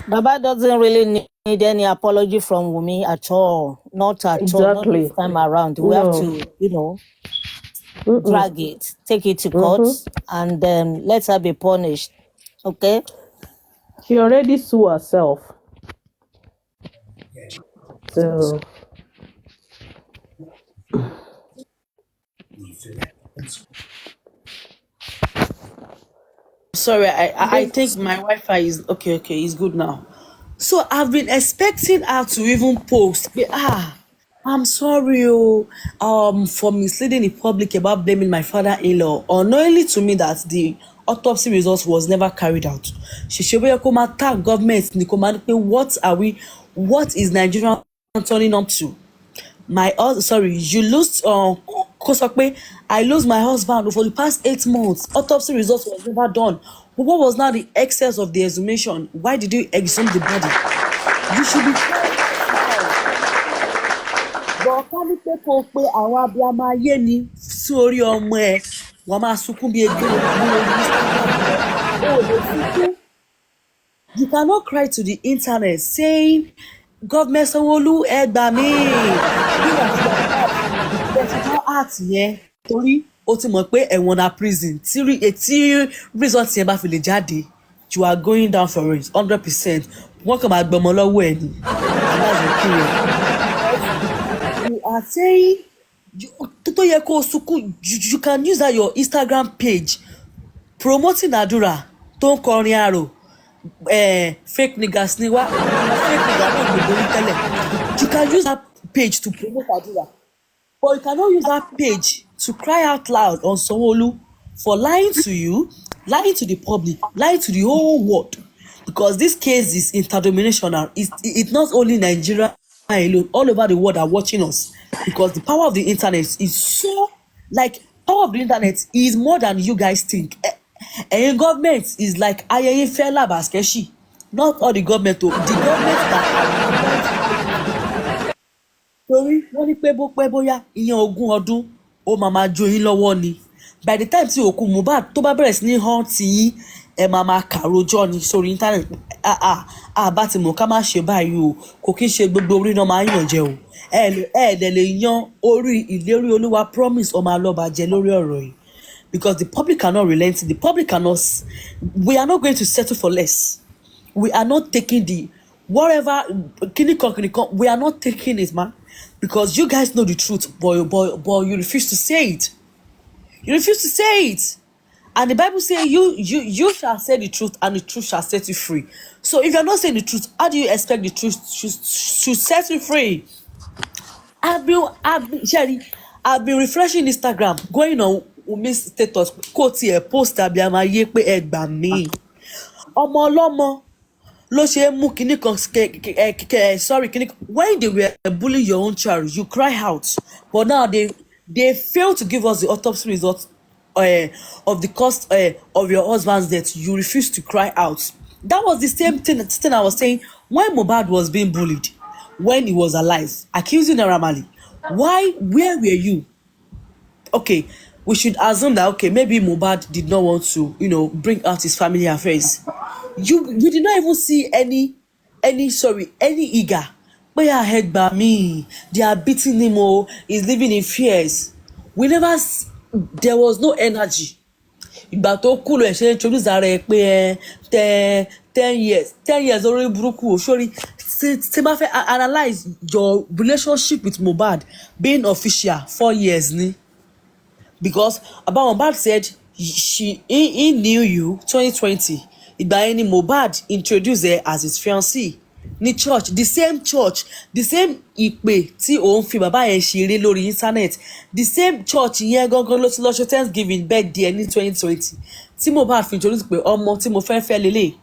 Baba doesn't really need any apology from Wumi at all. Not at all. Not this Exactly. time around. We have No. to, drag it, take it to court, and let her be punished. Okay? She already sued herself. So Sorry, I think my Wi-Fi is okay. Okay, it's good now. So I've been expecting her to even post. I'm sorry, for misleading the public about blaming my father-in-law, unknowingly to me that the autopsy results was never carried out. She should be a tag government. What is Nigeria turning up to? You lose kó sọ pé I lose my husband for the past 8 months. Autopsy results was never done. But what was now the excess of the exhumation? Why did you exhume the body? You should be but ká ní pé kó pe àwọn abiyamọ ayé ni sí orí ọmọ ẹ wàá máa sunkún bí egbò ní orí Instagram. O lè sunkún. You cannot cry to the internet saying government Sanwó-Olú ẹ gbà mí. Bí wàá ti professional art yẹn torí o ti mọ̀ pé ẹ̀wọ̀n na prison tí result yẹn bá fi lè jáde you are going down for it 100%. Wọ́n kàn máa gbọmọ lọ́wọ́ ẹ̀ ni and that's the period. You are saying tó yẹ kó o sunkún you can use that your Instagram page promoting àdúrà tó ń kọrin àrò fake niggas ni wá fake niggas náà gbogbo ní tẹ́lẹ̀ you can use that page to promote àdúrà. But you cannot use that page to cry out loud on Sanwo-Olu for lying to you, lying to the public, lying to the whole world. Because this case is interdenominational. It's not only Nigeria alone. All over the world are watching us. Because the power of the internet is so, power of the internet is more than you guys think. And government is like Ayeye Fela Baskeshi. Not all the government, the government that are torí wọ́n ní pé bó pẹ́ bóyá ìyẹn 20 ọdún ó máa jó yín lọ́wọ́ ni by the time tí òkú Mohbad tó bá bẹ̀rẹ̀ sí ní hàn tí yín ẹ máa kàròjọ́ ni sórí internet bá ti mọ̀ ká má ṣe báyìí o kò kí ń ṣe gbogbo orí náà máa ń yàn jẹ o ẹ̀ẹ́dẹ̀ lè yan orí ìlérí Olúwa promise ọmọ alọ́ba jẹ lórí ọ̀rọ̀ yìí because the public cannot relent the public cannot we are not going to settle for less we are not taking the whatever kinikan we are not taking it man. Because you guys know the truth, but you refuse to say it. You refuse to say it. And the Bible says you shall say the truth and the truth shall set you free. So if you're not saying the truth, how do you expect the truth to set you free? I've been refreshing Instagram, going on Wumi's status, quote here, post abiyama ye pe ẹ gbà mí. Ọmọ ọlọ́mọ ló ṣe mú kinní kan sorry kinní kan when they were bullying your own child you cry out but now they fail to give us the autopsy result of the cause of your husband's death. You refuse to cry out. That was the same thing I was saying when Mohbad was being bullied when he was alive accusing Naira Marley. Where were you? Okay, we should assume that okay maybe Mohbad did not want to bring out his family affairs. You did not even see any eager. But your head by me. They are beating him. He's living in fears. There was no energy. Ìgbà tó kú ló ṣe introduce ara ẹ pé 10 years orí burúkú o sórí tí bá fẹ́ analyze your relationship with Mohbad being official 4 years ni. Because Mohbad said he knew you 2020. Ìgbà yẹn ni Mohbad introduced her as his fiancée. ní church, the same ìpè tí òun fi bàbá yẹn ṣeré lórí internet, the same church yẹn gangan ló ti lọ ṣe Thanksgiving birthday ní 2020 tí Mohbad fi introduce pé ọmọ tí mo fẹ́ lélẹ̀.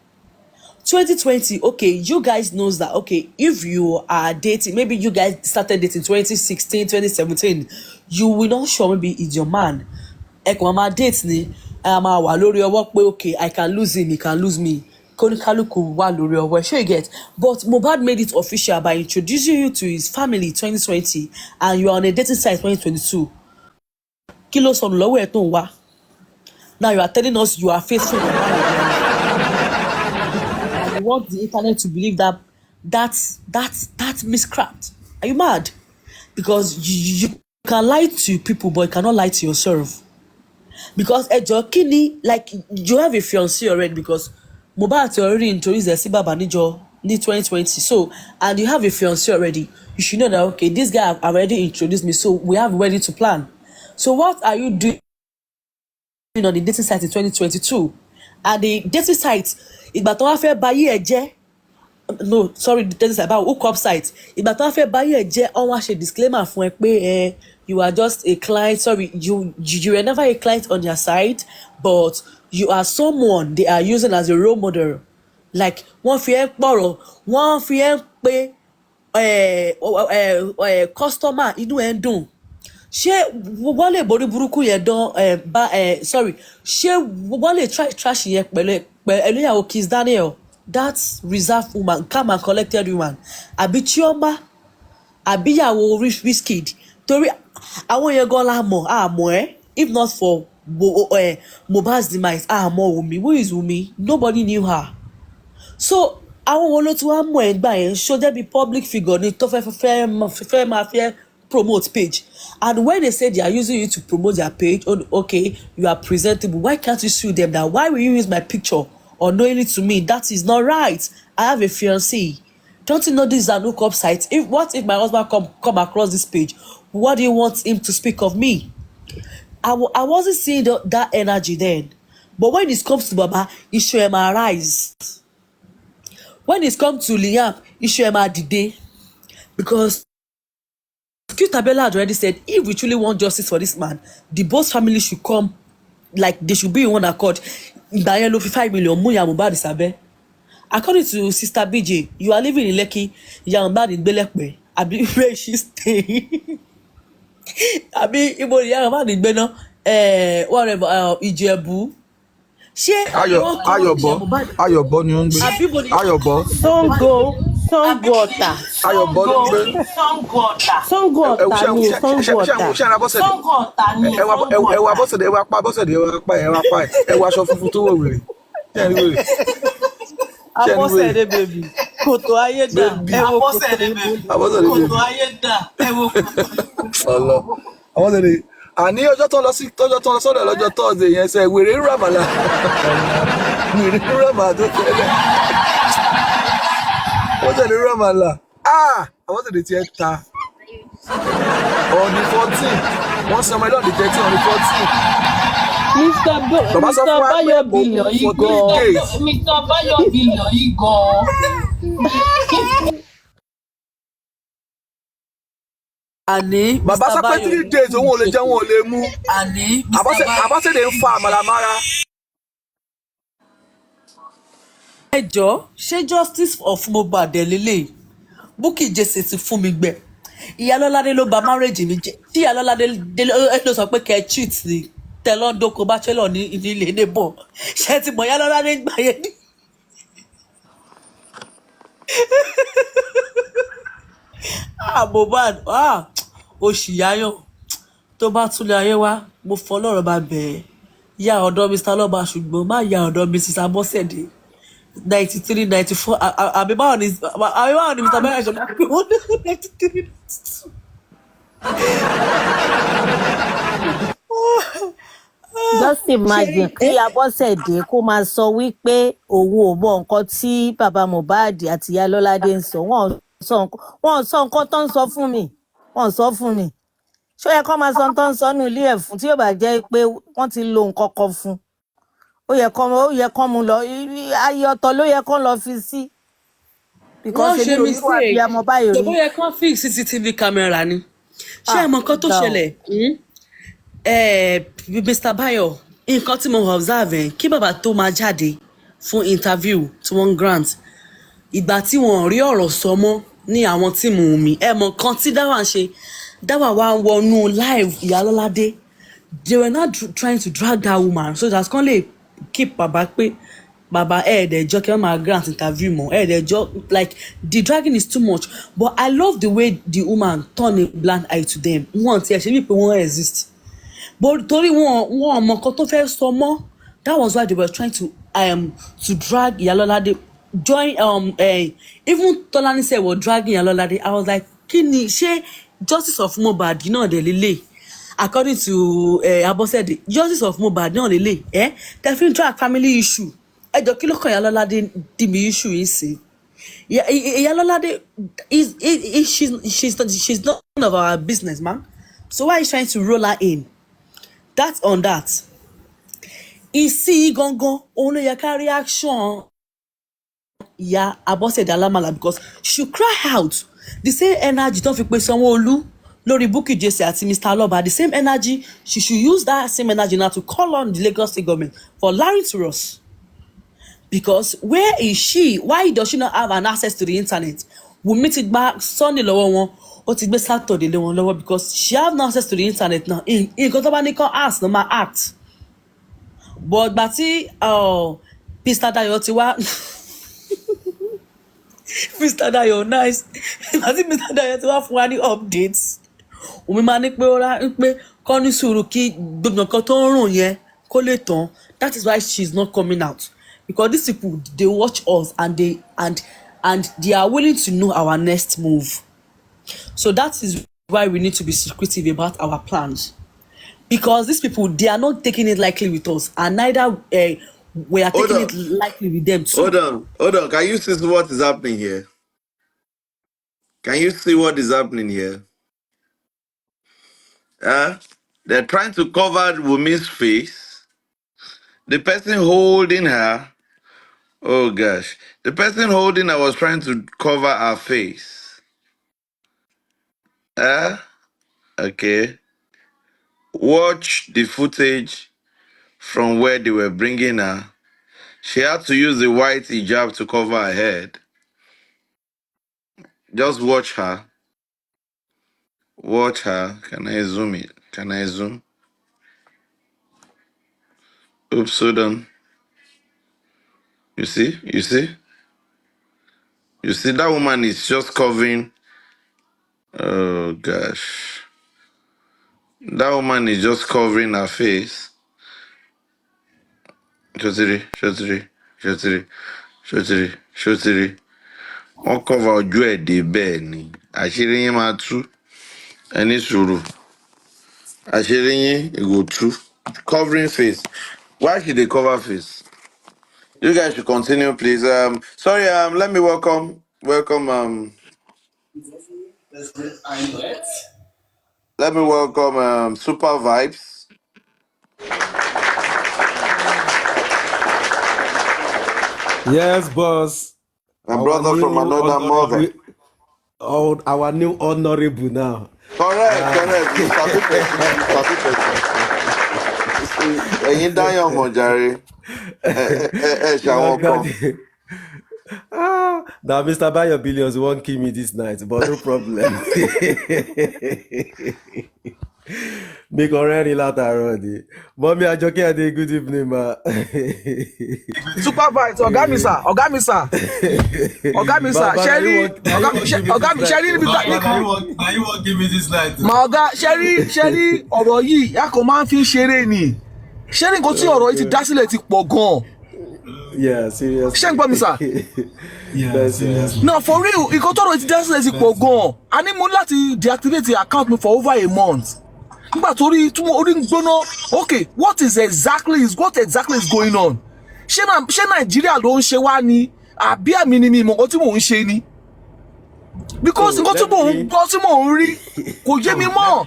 2020, okay, you guys knows that, okay, if you are dating, maybe you guys started dating 2016, 2017, you will not sure maybe it's your man. Ẹ̀kọ́ máa date ni, máa wà lórí ọwọ́ pé okay, I can lose him, he can lose me. Kóníkálùkù wà lórí ọwọ́, sure you get. But Mohbad made it official by introducing you to his family 2020 and you are on a dating site 2022. Kí ló sọnù lọ́wọ́ ẹ̀ tó ń wá? Now you are telling us you are faithful. You want the internet to believe that's miscraft. Are you mad? Because you can lie to people, but you cannot lie to yourself. Because Ejo Kini, like you have a fiancé already, because Mohbad already introduced the Siba Banijo in 2020. So, and you have a fiancé already, you should know that okay, this guy have already introduced me, so we have ready to plan. So what are you doing on the dating site in 2022? And the dating site, ìgbà tó wá fẹ́ báyé ẹ̀ jẹ́, no sorry, the dating site about hookup site, ìgbà tó wá fẹ́ báyé ẹ̀ jẹ́, wọ́n wá ṣe disclaimer fún ẹ pé you are just a client, sorry, you were never a client on their side, but you are someone they are using as a role model. Like wọ́n fi ẹ́ pọ̀rọ̀, wọ́n fi ẹ́ pé customer inú ẹ̀ ń dùn. Ṣé wọ́n lè borí burúkú yẹn dán sorry, ṣé wọ́n lè trash yẹn pẹ̀lú ìyàwó Kiss Daniel, that reserved woman, calm and collected woman, àbí Chioma, àbí ìyàwó Wizkid, torí àwọn yẹn gan la mọ̀ àmọ́ if not for Mohbad's demise àmọ́ Wunmi. Who is Wunmi? Nobody knew her. So àwọn wo ló tún wá mọ̀ ẹ́ gbà yẹn, ṣó jẹ́ bí public figure ni tó fẹ́ máa fẹ́ promote page, and when they say they are using you to promote their page, okay, you are presentable, why can't you sue them that why will you use my picture unknowingly to me? That is not right. I have a fiancé. Don't you know this is an hookup site? What if my husband come across this page? What do you want him to speak of me? I wasn't seeing that energy then, but when it comes to Baba, it should rise. When it comes to Liam, it should dìde, because Tabella had already said if we truly want justice for this man, the both family should come, like they should be in one accord. Ìgbà yẹn ló fi 5 million mú ìyá Mohbad sábẹ́. According to Sister BJ, you are living in Lekki, ìyá Mohbad in Gbẹ́lẹ́pẹ́, àbí where she stay? Àbí ibo ìyá Mohbad gbé ná? Whatever, Ìjẹ̀bú. Ṣé Ayọ̀bọ ni ó ń gbé. Ayọ̀bọ. Sango Ọ̀tà. Ayọ̀bọ ló ń gbé. Sango Ọ̀tà ni Sango Ọ̀tà. Ẹ wá Bọ́sẹ̀dé, ẹ wá pa ẹ wá aṣọ funfun tó wọ̀ wèrè. Abọ́sẹ̀dé bèbí, kòtò ayé dà, ẹ wo kòtò ayé dà, ẹ wo kòtò. Abọ́sẹ̀dé, àní ọjọ́ tó lọ sọ́dọ̀ lọ́jọ́ Thursday yẹn sẹ́ wèrè ń ràmàlà tó tẹ́lẹ̀. Abọ́sẹ̀dé ràmàlà, Abọ́sẹ̀dé tiẹ̀ ta on the 14th, wọ́n san ọmọ ẹlọ́ọ̀dì 13 on the 14th. Mr. Bayo Billion yìí gan. Àní bàbá sọ pé 3 days òun ò lè jẹun ò lè mú. Àní Abọ́sẹ̀dé ń fa àmàlà mára. Ẹ jọ̀ọ́, ṣé justice of Mohbad lélẹ̀? Bukky Jesse ti fún mi gbẹ. Ìyálọ́ládé ló bà marriage mi jẹ́. Tí Ìyálọ́ládé ló sọ pé kẹ́ cheat ni tẹ̀lọ́dọ́kọ bachelor ní ilé neighbor. Ṣé ti mọ̀ Ìyálọ́ládé gbà yẹn ni? Mohbad, òṣìyáyàn tó bá túlẹ̀ ayé wá, mo fọlọ́rọ̀ bá bẹ̀ẹ́. Ya ọ̀dọ̀ Mr. Lọ́ba ṣùgbọ́n má ya ọ̀dọ̀ Mrs. Abọ́sẹ̀dé. 93, 94, àbí báwọn ni Mr. Bẹ́rẹ̀ ṣọ̀dá pé wọ́n ní 93. Just imagine kí Abọ́sẹ̀dé kó máa sọ wípé òun ò mọ nǹkan tí bàbá Mohbad àti ìyá Lọ́ládé ń sọ. Wọ́n sọ nǹkan tó ń sọ fún mi. Wọ́n sọ fún mi. Ṣó yẹ kó máa sọ tó ń sọ nínú ilé ẹ̀ fún tí yóò bá jẹ́ pé wọ́n ti lo nǹkan kan fún. Ó yẹ kó mú lọ ayé ọ̀tọ̀ ló yẹ kó lọ fi sí. because ṣe èmi ò rí wà bí mistake ọmọ báyìí tó rí. bóyá kán fix CCTV camera ni ṣé ẹ mọ nǹkan tó ga o. ṣẹlẹ̀ Mr. Bayo nǹkan tí mo observe kí bàbá tó máa jáde fún interview tí wọ́n grant ìgbà tí wọ́n rí ọ̀rọ̀ sọ mọ́ ní àwọn tíìmù mi ẹ mọ nǹkan tí Dáwà ń ṣe Dáwà wá wọnú live Ìyálọ́ládé they were not trying to drag that woman so that kan lè keep bàbá pé bàbá ẹ̀ẹ́dẹ̀jọ́ kí wọ́n máa grant interview mọ́ ẹ̀ẹ́dẹ̀jọ́ like the dragging is too much but I love the way the woman turn a blind eye to them wọ́n ti ẹ̀ ṣe wípé wọ́n exist but torí wọn ọmọ nǹkan tó fẹ́ sọ mọ́ that was why they were trying to drag Ìyálọ́ládé join even Tolani said we're dragging Ìyálọ́ládé I was like kí ni ṣé justice of Mohbad náà dẹ̀ lélẹ̀ according to Abosede justice of Mohbad náà lélẹ̀ tẹ̀fín drag family issue ẹjọ́ kí ló kàn Ìyálọ́ládé dì mí issue yìí sí Ìyálọ́ládé she's none of our business man so why are you trying to roll her in that's on that ìsí gangan òun ló yẹ ká reaction ìyá Abọ́sẹ̀dé Alámàlà because she should cry out the same energy tó fi pe Sanwó-Olú lórí Bukky Jesse àti Mr. Aloba the same energy she should use that same energy now to call on the Lagos State government for allowing to us because where is she why does she not have an access to the internet Wunmi ti gba Sunday lọ́wọ́ wọn ó ti gbé Saturday lé wọn lọ́wọ́ because she have no access to the internet now nǹkan tó bá ní kàn ask no ma act but gbà tí Mr. Dayo ti wá Mr. Dayo nice gbà tí Mr. Dayo ti wá fún wa ní updates Wunmi máa ní pé ó rá pé kọ́ ní sùúrù kí gbogbo nǹkan tó ń rùn yẹn kó lè tán that is why she is not coming out because these people they watch us and they are willing to know our next move so that is why we need to be secretive about our plans because these people they are not taking it lightly with us and neither we are taking it lightly with them too. Hold on. Can you see what is happening here? Can you see what is happening here? They're trying to cover Wumi's face. The person holding her, oh gosh, the person holding her was trying to cover her face. Okay. Watch the footage from where they were bringing her. She had to use the white hijab to cover her head. Just watch her. Watch her. Can I zoom it? Can I zoom? Oops, hold on. You see? You see? You see, that woman is just covering. Oh, gosh. That woman is just covering her face. Shotiri. Wọ́n cover ojú ẹ̀ dé bẹ́ẹ̀ ni. Àṣírí yín máa tú. Ẹni sùúrù. Àṣírí yín go tú. Covering face. Why should they cover face? You guys should continue, please. Sorry, let me welcome, let me welcome Super Vibes. Yes, boss. My brother from another mother. Our new honorable now. Correct. Ẹ̀yin dáyọ̀ mọ̀ jàre. Ṣàwọn kan. Now, Mr. Bayo Billions won't kill me this night, but no problem. Make already látàárọ̀ ni. Mommy Ajoke Ade, good evening, ma. Super Vibes, ọ̀gá mi sà. Sherry, Now you won't give me this night. ma ọ̀gá Sherry ọ̀rọ̀ yìí a kò máa ń fi ṣeré ni. Sherry nǹkan tí ọ̀rọ̀ yìí ti dá sílẹ̀ ti pọ̀ gan-an. Yeah, seriously. Ṣé ń gbọ́ mi sà? Yeah, seriously. No, for real, nǹkan tọ́rọ̀ yìí ti dá sílẹ̀ ti pọ̀ gan-an. A ní mo láti deactivate the account mi for over a month. Nígbà tó rí orí ń gbóná, okay, what exactly is going on? Ṣé Nàìjíríà ló ń ṣe wá ni? Àbí àmì ni mi ìmọ̀ nǹkan tí mò ń ṣe ni? Because nǹkan tí mò ń gbọ́ tí mò ń rí kò yé mi mọ́.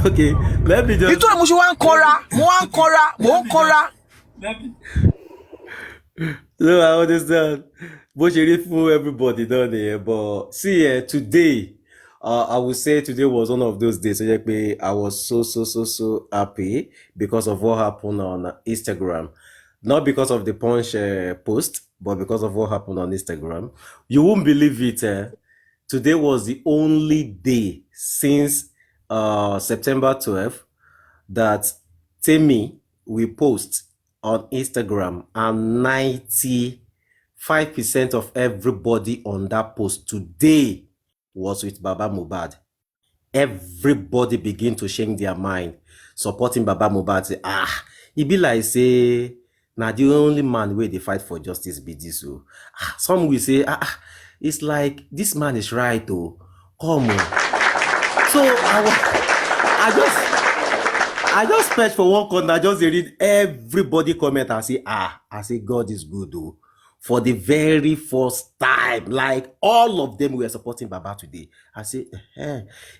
Okay, let me just. Nítorí mo ṣe wá ń kọ́ra. No, I understand. Bó ṣe rí fún everybody náà nìyẹn. But see, today, I would say today was one of those days. So I was so happy because of what happened on Instagram. Not because of the Punch post, but because of what happened on Instagram. You won't believe it. Today was the only day since September 12th that Temi will post on Instagram, and 95% of everybody on that post today was with Baba Mubad. Everybody begin to change their mind, supporting Baba Mubad. Say, e be like say na the only man wey dey fight for justice be this. So some will say, it's like this man is right. Oh, come on. So I just search for one corner, just dey read everybody comment and say, I say God is good though. For the very first time, like all of them were supporting Baba today. I say,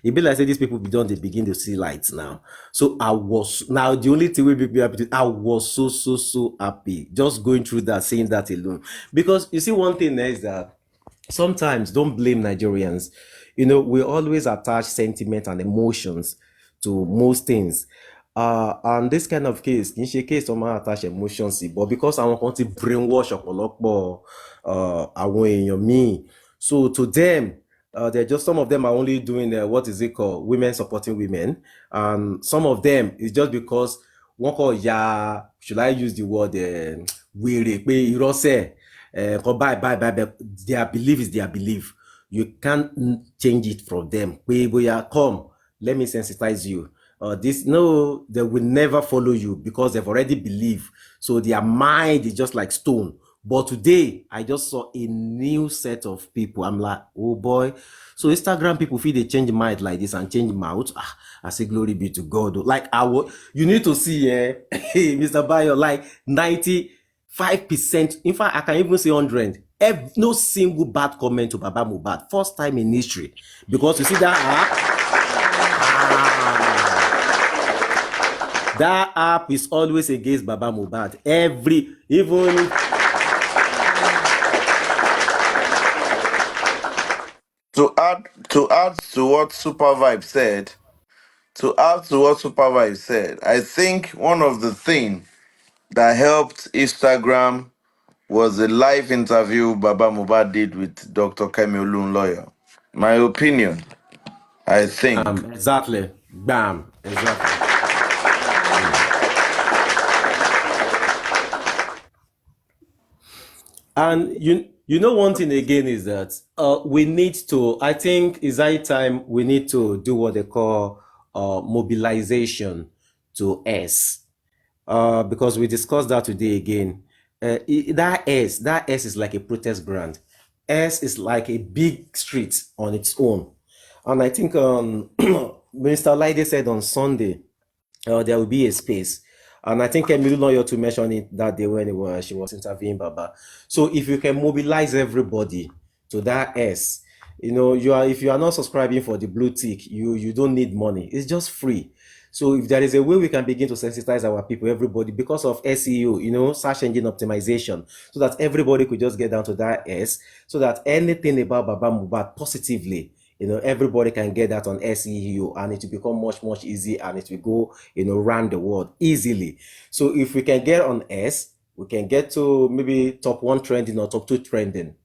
it be like say these people they begin to see lights now. So I was now the only thing we be happy. I was so happy just going through that, saying that alone. Because you see, one thing is that sometimes don't blame Nigerians. You know, we always attach sentiment and emotions to most things. And this kind of case, in a case, someone attach emotions, but because I want to brainwash ọ̀pọ̀lọpọ̀ àwọn èèyàn míì. So to them, they're just, some of them are only doing what is it called, women supporting women, and some of them is just because one call should I use the word wèrè pé irọ́ sẹ̀, bye. Their belief is their belief. You can't change it from them. Come, let me sensitize you. No, they will never follow you because they've already believed. So their mind is just like stone. But today, I just saw a new set of people. I'm like, oh boy. So Instagram people feel they change mind like this and change mouth. I say glory be to God. Like you need to see, Mr. Bayo, like 95%. In fact, I can even say 100. No single bad comment to Baba Mubad. First time in history. Because you see that that app is always against Baba Mubad. Even To add to what Super Vibe said, I think one of the things that helped Instagram was the live interview Baba Mubad did with Dr. Kemi Olunloyo. My opinion, I think. exactly. Bam. Exactly. And you know one thing again is that we need to, I think it's high time we need to do what they call mobilization to S. Because we discussed that today again. That S is like a protest brand. S is like a big street on its own. And I think Minister Laide said on Sunday, there will be a space. And I think Emily Lawyer to mention it that day when she was interviewing Baba. So if you can mobilize everybody to that S, if you are not subscribing for the blue tick, you don't need money. It's just free. So if there is a way we can begin to sensitize our people, everybody, because of SEO, search engine optimization, so that everybody could just get down to that S, so that anything about Baba Mubad positively, everybody can get that on SEO, and it will become much easy, and it will go, around the world easily. So if we can get on S, we can get to maybe top 1 trending or top 2 trending.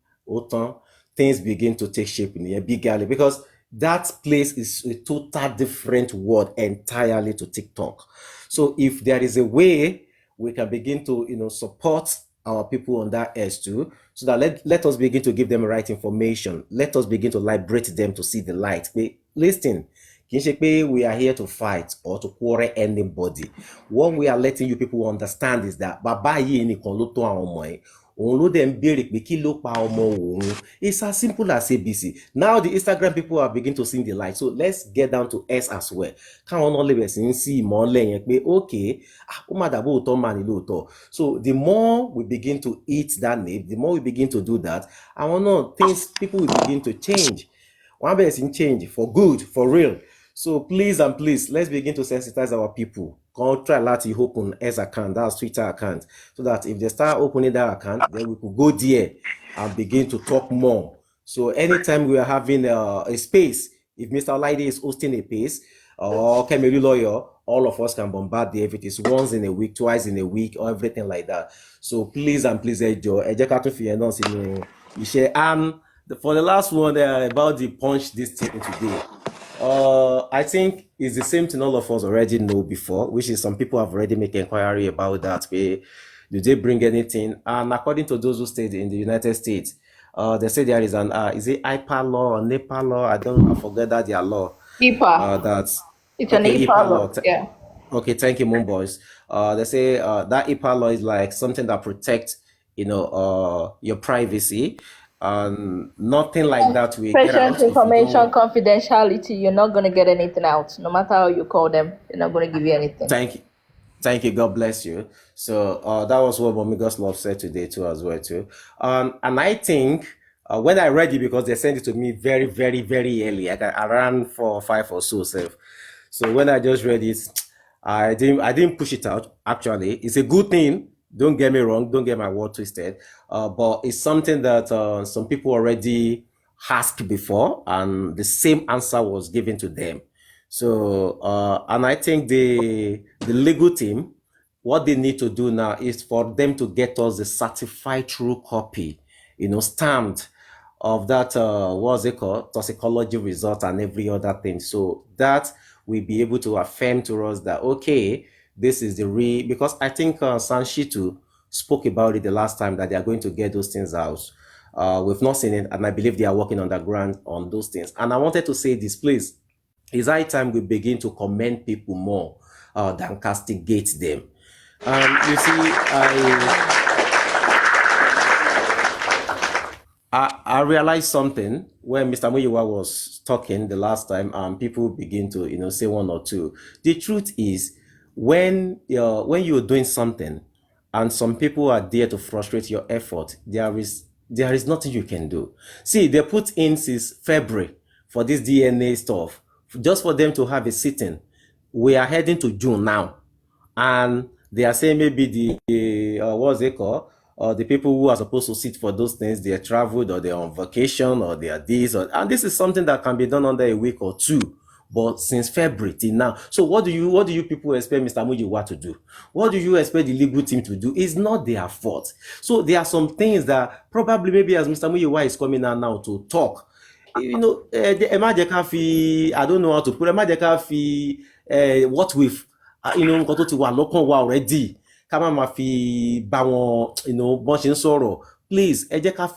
Things begin to take shape in a big alley, because that place is a total different world entirely to TikTok. So if there is a way we can begin to, support our people on that edge too, so that let us begin to give them right information. Let us begin to liberate them to see the light. Listen, we are here to fight or to quarrel anybody. What we are letting you people understand is that Baba yìí nìkan ló tó àwọn ọmọ ẹ̀. Òun ló dẹ̀ ń béèrè pé kí ló pa ọmọ òun. It's as simple as ABC. Now the Instagram people are beginning to see the light. So let's get down to S as well. Káwọn náà lè bẹ̀rẹ̀ sí ń sí ìmọ́lẹ̀ yẹn pé okay, ó má dàbò òótọ́ mà ní lóòótọ́. So the more we begin to eat that name, the more we begin to do that, àwọn náà people will begin to change. Wọ́n á bẹ̀rẹ̀ sí ń change for good, for real. So please, let's begin to sensitize our people. Go try láti open S account, that's Twitter account, so that if they start opening that account, then we could go there and begin to talk more. So anytime we are having a space, if Mr. Olaide is hosting a space, or Kemelu Lawyer, all of us can bombard there if it is once in a week, twice in a week, or everything like that. So please and please, Ejo, and for the last one about the punch this thing today, I think it's the same thing all of us already know before, which is some people have already made inquiry about that. Do they bring anything? And according to those who stayed in the United States, they say there is an is it IPA law or NEPA law? I forget that their law. IPA. That's It's an okay. IPA law. Yeah. Okay, thank you, Moon Boys. They say that IPA law is like something that protects, your privacy, and nothing like that will get Patient out if you information don't. confidentiality. You're not gonna get anything out, no matter how you call them. They're not gonna give you anything. Thank you. God bless you. So that was what Momigos Love said today too, as well too. And I think when I read it, because they sent it to me very, very, very early, like around 4 or 5 or so. So when I just read it, I didn't push it out. Actually, it's a good thing. Don't get me wrong. Don't get my word twisted. But it's something that some people already asked before, and the same answer was given to them. So, and I think the legal team, what they need to do now is for them to get us the certified true copy, stamped, of that, what's it called, toxicology result and every other thing. So that will be able to affirm to us that, okay, this is the real, because I think Sanshitu spoke about it the last time, that they are going to get those things out. We've not seen it, and I believe they are working on the ground on those things. And I wanted to say this, please. It's high time we begin to commend people more than castigate them. You see, I realized something when Mr. Muyiwa was talking the last time, and people begin to, say one or two. The truth is, when you're doing something, and some people are there to frustrate your effort, there is nothing you can do. See, they put in since February for this DNA stuff, just for them to have a sitting. We are heading to June now, and they are saying maybe the what's it called? The people who are supposed to sit for those things, they are traveled, or they're on vacation, or they are this, and this is something that can be done under a week or two. But since February till now, so what do you people expect Mr. Mujiwa to do? What do you expect the legal team to do? It's not their fault. So there are some things that probably, maybe as Mr. Mujiwa is coming out now to talk, ẹ má jẹ́ ká fi, I don't know how to put it, ẹ má jẹ́ ká fi what with nǹkan tó ti wà lọ́kàn wa already, ká má máa fi bá wọn bọ́n ṣe ń sọ̀rọ̀. Please, ẹ jẹ́ ká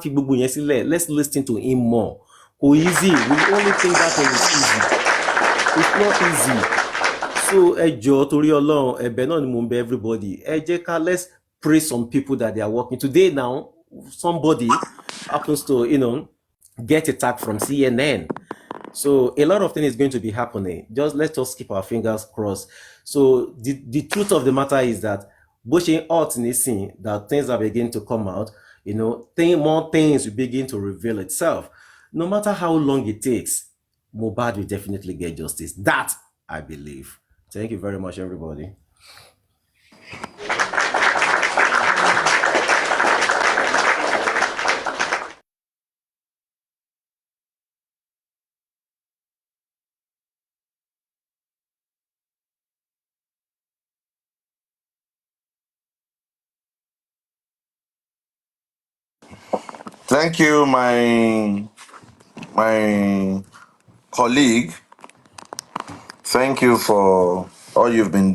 fi gbogbo yẹn sílẹ̀. Let's listen to him more. Kò easy. We only think that thing is easy. It's not easy. So ẹ jọ̀ọ́ torí Ọlọ́run, ẹ̀bẹ̀ náà ni mo ń bẹ̀ everybody. Ẹ jẹ́ ká, let's praise some people that they are working. Today now, somebody happens to, get a tag from CNN. So a lot of things is going to be happening. Let's just keep our fingers crossed. So the truth of the matter is that pushing out in this scene, that things are beginning to come out, more things will begin to reveal itself. No matter how long it takes, Mohbad will definitely get justice. That I believe. Thank you very much, everybody. Thank you, my colleague. Thank you for all you've been